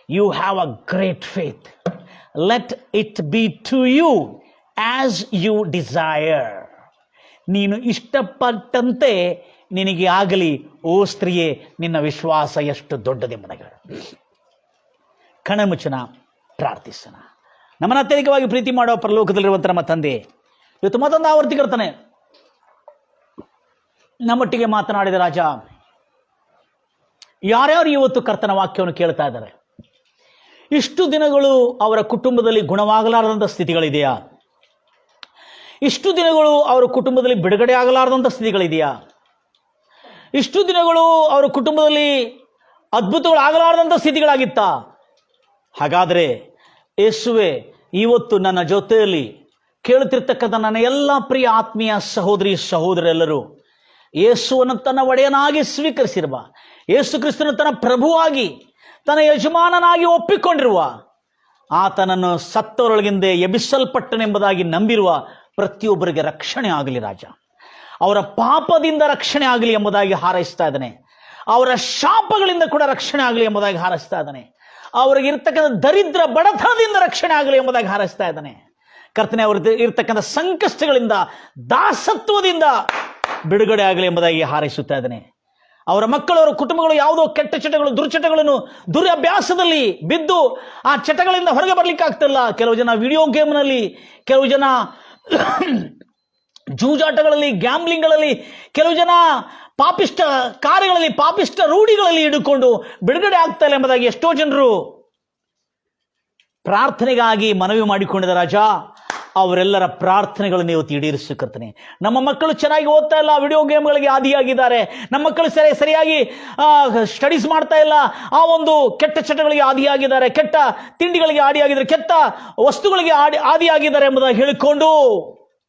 you have a great faith. Let it be to you as you desire. ನೀನು ಇಷ್ಟಪಟ್ಟಂತೆ ನಿನಗೆ ಆಗಲಿ, ಓ ಸ್ತ್ರೀಯೇ, ನಿನ್ನ ವಿಶ್ವಾಸ ಎಷ್ಟು ದೊಡ್ಡದೆಂಬುದಾಗಿ. ಕಣ್ಣಮುಚ್ಚನ ಪ್ರಾರ್ಥಿಸೋಣ. ನಮ್ಮನ್ನು ಅತ್ಯಧಿಕವಾಗಿ ಪ್ರೀತಿ ಮಾಡುವ ಪರಲೋಕದಲ್ಲಿರುವಂಥ ನಮ್ಮ ತಂದೆ, ಇವತ್ತು ಮತ್ತೊಂದು ಆವರ್ತಿ ಕರ್ತಾನೆ ನಮ್ಮೊಟ್ಟಿಗೆ ಮಾತನಾಡಿದ ರಾಜ. ಯಾರ್ಯಾರು ಇವತ್ತು ಕರ್ತನ ವಾಕ್ಯವನ್ನು ಕೇಳ್ತಾ ಇದ್ದಾರೆ, ಇಷ್ಟು ದಿನಗಳು ಅವರ ಕುಟುಂಬದಲ್ಲಿ ಗುಣವಾಗಲಾರದಂಥ ಸ್ಥಿತಿಗಳಿದೆಯಾ? ಇಷ್ಟು ದಿನಗಳು ಅವರ ಕುಟುಂಬದಲ್ಲಿ ಬಿಡುಗಡೆ ಆಗಲಾರದಂಥ ಸ್ಥಿತಿಗಳಿದೆಯಾ? ಇಷ್ಟು ದಿನಗಳು ಅವರ ಕುಟುಂಬದಲ್ಲಿ ಅದ್ಭುತಗಳು ಆಗಲಾರದಂಥ ಸ್ಥಿತಿಗಳಾಗಿತ್ತಾ? ಹಾಗಾದರೆ ಯೇಸುವೆ, ಇವತ್ತು ನನ್ನ ಜೊತೆಯಲ್ಲಿ ಕೇಳುತ್ತಿರ್ತಕ್ಕಂಥ ನನ್ನ ಎಲ್ಲ ಪ್ರಿಯ ಆತ್ಮೀಯ ಸಹೋದರಿ ಸಹೋದರೆಲ್ಲರೂ ಯೇಸುವನ್ನು ತನ್ನ ಒಡೆಯನಾಗಿ ಸ್ವೀಕರಿಸಿರುವ, ಯೇಸು ಕ್ರಿಸ್ತನ ತನ್ನ ಪ್ರಭುವಾಗಿ, ತನ್ನ ಯಜಮಾನನಾಗಿ ಒಪ್ಪಿಕೊಂಡಿರುವ, ಆತನನ್ನು ಸತ್ತವರೊಳಗಿಂದ ಎಬ್ಬಿಸಲ್ಪಟ್ಟನೆಂಬುದಾಗಿ ನಂಬಿರುವ ಪ್ರತಿಯೊಬ್ಬರಿಗೆ ರಕ್ಷಣೆ ಆಗಲಿ ರಾಜ. ಅವರ ಪಾಪದಿಂದ ರಕ್ಷಣೆ ಆಗಲಿ ಎಂಬುದಾಗಿ ಹಾರೈಸ್ತಾ ಇದ್ದಾನೆ. ಅವರ ಶಾಪಗಳಿಂದ ಕೂಡ ರಕ್ಷಣೆ ಆಗಲಿ ಎಂಬುದಾಗಿ ಹಾರೈಸ್ತಾ ಇದ್ದಾನೆ. ಅವರಿಗೆ ಇರ್ತಕ್ಕಂಥ ದರಿದ್ರ ಬಡತನದಿಂದ ರಕ್ಷಣೆ ಆಗಲಿ ಎಂಬುದಾಗಿ ಹಾರೈಸ್ತಾ ಇದ್ದಾನೆ. ಕರ್ತನೆ, ಅವ್ರ ಇರ್ತಕ್ಕಂಥ ಸಂಕಷ್ಟಗಳಿಂದ, ದಾಸತ್ವದಿಂದ ಬಿಡುಗಡೆ ಆಗಲಿ ಎಂಬುದಾಗಿ ಹಾರೈಸುತ್ತಾ ಇದ್ದಾನೆ. ಅವರ ಮಕ್ಕಳು, ಅವರ ಕುಟುಂಬಗಳು ಯಾವುದೋ ಕೆಟ್ಟ ಚಟಗಳು, ದುರ್ಚಟಗಳನ್ನು, ದುರಭ್ಯಾಸದಲ್ಲಿ ಬಿದ್ದು ಆ ಚಟಗಳಿಂದ ಹೊರಗೆ ಬರ್ಲಿಕ್ಕೆ ಆಗ್ತಿಲ್ಲ. ಕೆಲವು ಜನ ವಿಡಿಯೋ ಗೇಮ್ನಲ್ಲಿ, ಕೆಲವು ಜನ ಜೂಜಾಟಗಳಲ್ಲಿ, ಗ್ಯಾಮ್ಲಿಂಗ್ಗಳಲ್ಲಿ, ಕೆಲವು ಜನ ಪಾಪಿಷ್ಟ ಕಾರ್ಯಗಳಲ್ಲಿ, ಪಾಪಿಷ್ಟ ರೂಢಿಗಳಲ್ಲಿ ಹಿಡಿದುಕೊಂಡು ಬಿಡುಗಡೆ ಆಗ್ತಾ ಇಲ್ಲ ಎಂಬುದಾಗಿ ಎಷ್ಟೋ ಜನರು ಪ್ರಾರ್ಥನೆಗಾಗಿ ಮನವಿ ಮಾಡಿಕೊಂಡಿದ್ದ ರಾಜ. ಅವರೆಲ್ಲರ ಪ್ರಾರ್ಥನೆಗಳನ್ನು ಇವತ್ತು ಈಡೇರಿಸಿಕರ್ತನೆ. ನಮ್ಮ ಮಕ್ಕಳು ಚೆನ್ನಾಗಿ ಓದ್ತಾ ಇಲ್ಲ, ವಿಡಿಯೋ ಗೇಮ್ಗಳಿಗೆ ಆದಿಯಾಗಿದ್ದಾರೆ. ನಮ್ಮ ಮಕ್ಕಳು ಸರಿಯಾಗಿ ಸ್ಟಡೀಸ್ ಮಾಡ್ತಾ ಇಲ್ಲ, ಆ ಒಂದು ಕೆಟ್ಟ ಚಟಗಳಿಗೆ ಆದಿಯಾಗಿದ್ದಾರೆ, ಕೆಟ್ಟ ತಿಂಡಿಗಳಿಗೆ ಆದಿಯಾಗಿದ್ದಾರೆ, ಕೆಟ್ಟ ವಸ್ತುಗಳಿಗೆ ಆದಿಯಾಗಿದ್ದಾರೆ ಎಂಬುದಾಗಿ ಹೇಳಿಕೊಂಡು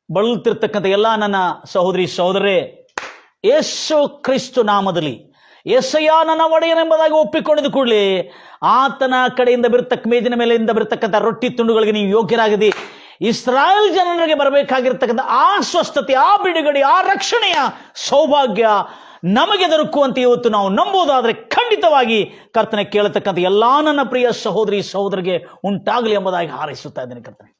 ಬಳಲುತ್ತಿರ್ತಕ್ಕಂಥ ಎಲ್ಲ ನನ್ನ ಸಹೋದರಿ ಸಹೋದರರೇ, ಯೇಸು ಕ್ರಿಸ್ತು ನಾಮದಲ್ಲಿ ಯೇಸಯ್ಯ ನನ್ನ ಒಡೆಯನೆಂಬುದಾಗಿ ಒಪ್ಪಿಕೊಂಡಿದ್ದು ಕೂಡಲೇ ಆತನ ಕಡೆಯಿಂದ ಮೇಜಿನ ಮೇಲೆಯಿಂದ ಬರತಕ್ಕಂಥ ರೊಟ್ಟಿ ತುಂಡುಗಳಿಗೆ ನೀವು ಯೋಗ್ಯರಾಗದಿ. ಇಸ್ರಾಯೇಲ್ ಜನರಿಗೆ ಬರಬೇಕಾಗಿರ್ತಕ್ಕಂಥ ಆ ಸ್ವಸ್ಥತೆ, ಆ ಬಿಡುಗಡೆ, ಆ ರಕ್ಷಣೆಯ ಸೌಭಾಗ್ಯ ನಮಗೆ ದೊರಕುವಂತೆ ಇವತ್ತು ನಾವು ನಂಬುವುದಾದರೆ ಖಂಡಿತವಾಗಿ ಕರ್ತನೆ ಕೇಳತಕ್ಕಂಥ ಎಲ್ಲ ನನ್ನ ಪ್ರಿಯ ಸಹೋದರಿ ಸಹೋದರಿಗೆ ಉಂಟಾಗಲಿ ಎಂಬುದಾಗಿ ಹಾರೈಸುತ್ತಾ ಇದ್ದೇನೆ ಕರ್ತನೆ.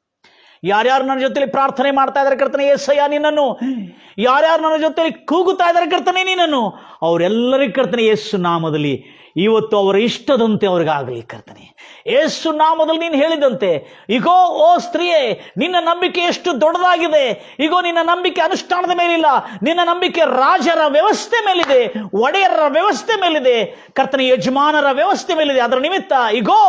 ಯಾರ್ಯಾರು ನನ್ನ ಜೊತೆಲಿ ಪ್ರಾರ್ಥನೆ ಮಾಡ್ತಾ ಇದ್ದಾರೆ ಕರ್ತನೆ ಯೇಸಯ್ಯ ನಿನ್ನನ್ನು, ಯಾರ್ಯಾರು ನನ್ನ ಜೊತೆಲಿ ಕೂಗುತ್ತಾ ಇದ್ದಾರೆ ಕರ್ತನೆ ನಿನ್ನನ್ನು, ಅವರೆಲ್ಲರಿಗೂ ಕರ್ತನೆ ಯೇಸು ನಾಮದಲ್ಲಿ ಇವತ್ತು ಅವರ ಇಷ್ಟದಂತೆ ಅವ್ರಿಗಾಗಲಿ ಕರ್ತನೆ. ಯೇಸು ನಾಮದಲ್ಲಿ ನೀನು ಹೇಳಿದಂತೆ, ಈಗೋ ಓ ಸ್ತ್ರೀಯೇ, ನಿನ್ನ ನಂಬಿಕೆ ಎಷ್ಟು ದೊಡ್ಡದಾಗಿದೆ. ಈಗೋ ನಿನ್ನ ನಂಬಿಕೆ ಅನುಷ್ಠಾನದ ಮೇಲಿಲ್ಲ, ನಿನ್ನ ನಂಬಿಕೆ ರಾಜರ ವ್ಯವಸ್ಥೆ ಮೇಲಿದೆ, ಒಡೆಯರ ವ್ಯವಸ್ಥೆ ಮೇಲಿದೆ, ಕರ್ತನೆ ಯಜಮಾನರ ವ್ಯವಸ್ಥೆ ಮೇಲಿದೆ. ಅದರ ನಿಮಿತ್ತ ಈಗೋ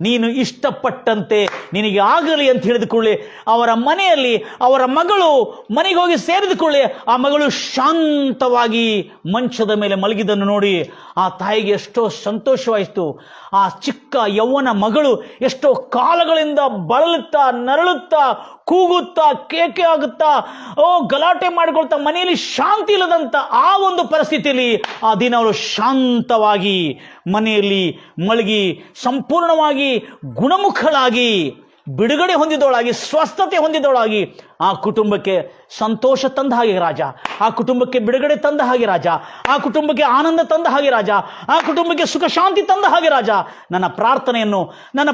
ನೀನು ಇಷ್ಟಪಟ್ಟಂತೆ ನಿನಗೆ ಆಗಲಿ ಅಂತ ಹೇಳಿದುಕೊಳ್ಳಿ. ಅವರ ಮನೆಯಲ್ಲಿ ಅವರ ಮಗಳು ಮನೆಗೆ ಹೋಗಿ ಸೇರಿದುಕೊಳ್ಳಿ. ಆ ಮಗಳು ಶಾಂತವಾಗಿ ಮಂಚದ ಮೇಲೆ ಮಲಗಿದ್ದನ್ನು ನೋಡಿ ಆ ತಾಯಿಗೆ ಎಷ್ಟೋ ಸಂತೋಷವಾಯಿತು. ಆ ಚಿಕ್ಕ ಯೌವನ ಮಗಳು ಎಷ್ಟೋ ಕಾಲಗಳಿಂದ ಬಳಲುತ್ತಾ ನರಳುತ್ತಾ ಕೂಗುತ್ತಾ ಕೇಕೆ ಆಗುತ್ತಾ ಗಲಾಟೆ ಮಾಡಿಕೊಳ್ತಾ ಮನೆಯಲ್ಲಿ ಶಾಂತಿ ಇಲ್ಲದಂತ ಆ ಒಂದು ಪರಿಸ್ಥಿತಿಯಲ್ಲಿ ಆ ದಿನ ಅವಳು ಶಾಂತವಾಗಿ ಮನೆಯಲ್ಲಿ ಮಲಗಿ ಸಂಪೂರ್ಣವಾಗಿ ಗುಣಮುಖಳಾಗಿ ಬಿಡುಗಡೆ ಹೊಂದಿದವಳಾಗಿ ಸ್ವಸ್ಥತೆ ಹೊಂದಿದವಳಾಗಿ ಆ ಕುಟುಂಬಕ್ಕೆ ಸಂತೋಷ ತಂದ ಹಾಗೆ ರಾಜ, ಆ ಕುಟುಂಬಕ್ಕೆ ಬಿಡುಗಡೆ ತಂದ ಹಾಗೆ ರಾಜ, ಆ ಕುಟುಂಬಕ್ಕೆ ಆನಂದ ತಂದ ಹಾಗೆ ರಾಜ, ಆ ಕುಟುಂಬಕ್ಕೆ ಸುಖ ಶಾಂತಿ ತಂದ ಹಾಗೆ ರಾಜ. ನನ್ನ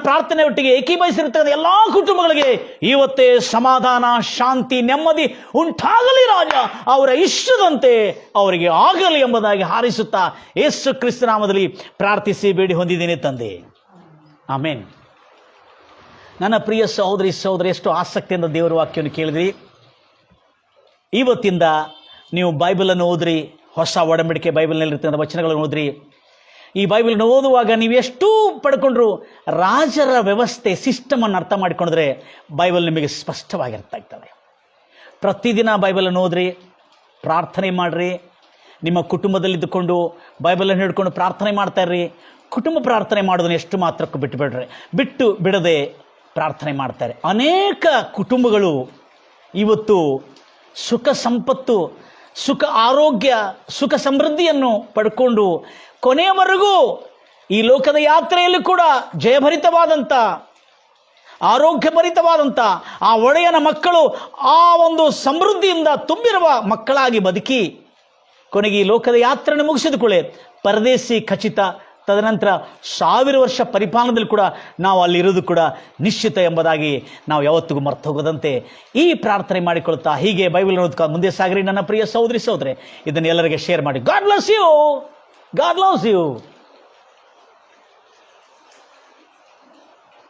ಪ್ರಾರ್ಥನೆಯೊಟ್ಟಿಗೆ ಏಕೀಭವಿಸಿರ್ತಕ್ಕಂಥ ಎಲ್ಲ ಕುಟುಂಬಗಳಿಗೆ ಇವತ್ತೇ ಸಮಾಧಾನ, ಶಾಂತಿ, ನೆಮ್ಮದಿ ಉಂಟಾಗಲಿ ರಾಜ. ಅವರ ಇಷ್ಟದಂತೆ ಅವರಿಗೆ ಆಗಲಿ ಎಂಬುದಾಗಿ ಹಾರೈಸುತ್ತಾ ಯೇಸು ಕ್ರಿಸ್ತ ನಾಮದಲ್ಲಿ ಪ್ರಾರ್ಥಿಸಿ ಬೇಡಿ ಹೊಂದಿದ್ದೇನೆ ತಂದೆ. ಆಮೇನ್. ನನ್ನ ಪ್ರಿಯ ಸಹೋದರಿ ಎಷ್ಟು ಆಸಕ್ತಿಯಿಂದ ದೇವರ ವಾಕ್ಯವನ್ನು ಕೇಳಿದ್ರಿ. ಇವತ್ತಿಂದ ನೀವು ಬೈಬಲನ್ನು ಓದ್ರಿ, ಹೊಸ ಒಡಂಬಡಿಕೆ ಬೈಬಲ್ನಲ್ಲಿರ್ತಕ್ಕಂಥ ವಚನಗಳನ್ನು ಓದ್ರಿ. ಈ ಬೈಬಲನ್ನು ಓದುವಾಗ ನೀವು ಎಷ್ಟು ಪಡ್ಕೊಂಡ್ರು ರಾಜರ ವ್ಯವಸ್ಥೆ ಸಿಸ್ಟಮನ್ನು ಅರ್ಥ ಮಾಡಿಕೊಂಡ್ರೆ ಬೈಬಲ್ ನಿಮಗೆ ಸ್ಪಷ್ಟವಾಗಿರ್ತಾ ಇರ್ತದೆ. ಪ್ರತಿದಿನ ಬೈಬಲನ್ನು ಓದ್ರಿ, ಪ್ರಾರ್ಥನೆ ಮಾಡಿರಿ. ನಿಮ್ಮ ಕುಟುಂಬದಲ್ಲಿದ್ದುಕೊಂಡು ಬೈಬಲನ್ನು ಹಿಡ್ಕೊಂಡು ಪ್ರಾರ್ಥನೆ ಮಾಡ್ತಾ ಇರ್ರಿ. ಕುಟುಂಬ ಪ್ರಾರ್ಥನೆ ಮಾಡೋದನ್ನು ಎಷ್ಟು ಮಾತ್ರಕ್ಕೂ ಬಿಟ್ಟು ಬಿಡದೆ ಪ್ರಾರ್ಥನೆ ಮಾಡ್ತಾರೆ. ಅನೇಕ ಕುಟುಂಬಗಳು ಇವತ್ತು ಸುಖ ಸಂಪತ್ತು, ಸುಖ ಆರೋಗ್ಯ, ಸುಖ ಸಮೃದ್ಧಿಯನ್ನು ಪಡ್ಕೊಂಡು ಕೊನೆಯವರೆಗೂ ಈ ಲೋಕದ ಯಾತ್ರೆಯಲ್ಲಿ ಕೂಡ ಜಯಭರಿತವಾದಂಥ, ಆರೋಗ್ಯಭರಿತವಾದಂಥ ಆ ಒಡೆಯನ ಮಕ್ಕಳು ಆ ಒಂದು ಸಮೃದ್ಧಿಯಿಂದ ತುಂಬಿರುವ ಮಕ್ಕಳಾಗಿ ಬದುಕಿ ಕೊನೆಗೆ ಈ ಲೋಕದ ಯಾತ್ರೆಯನ್ನು ಮುಗಿಸಿದುಕೊಳ್ಳೆ ಪರದೇಶಿ ಖಚಿತ. ತದನಂತರ 1000 ವರ್ಷ ಪರಿಪಾಲನದಲ್ಲಿ ಕೂಡ ನಾವು ಅಲ್ಲಿರೋದು ಕೂಡ ನಿಶ್ಚಿತ ಎಂಬುದಾಗಿ ನಾವು ಯಾವತ್ತಿಗೂ ಮರ್ತು ಹೋಗದಂತೆ ಈ ಪ್ರಾರ್ಥನೆ ಮಾಡಿಕೊಳ್ತಾ ಹೀಗೆ ಬೈಬಲ್ ಓದ್ತಾ ಮುಂದೆ ಸಾಗರಿ. ನನ್ನ ಪ್ರಿಯ ಸಹೋದರಿ ಇದನ್ನು ಎಲ್ಲರಿಗೆ ಶೇರ್ ಮಾಡಿ. God bless you.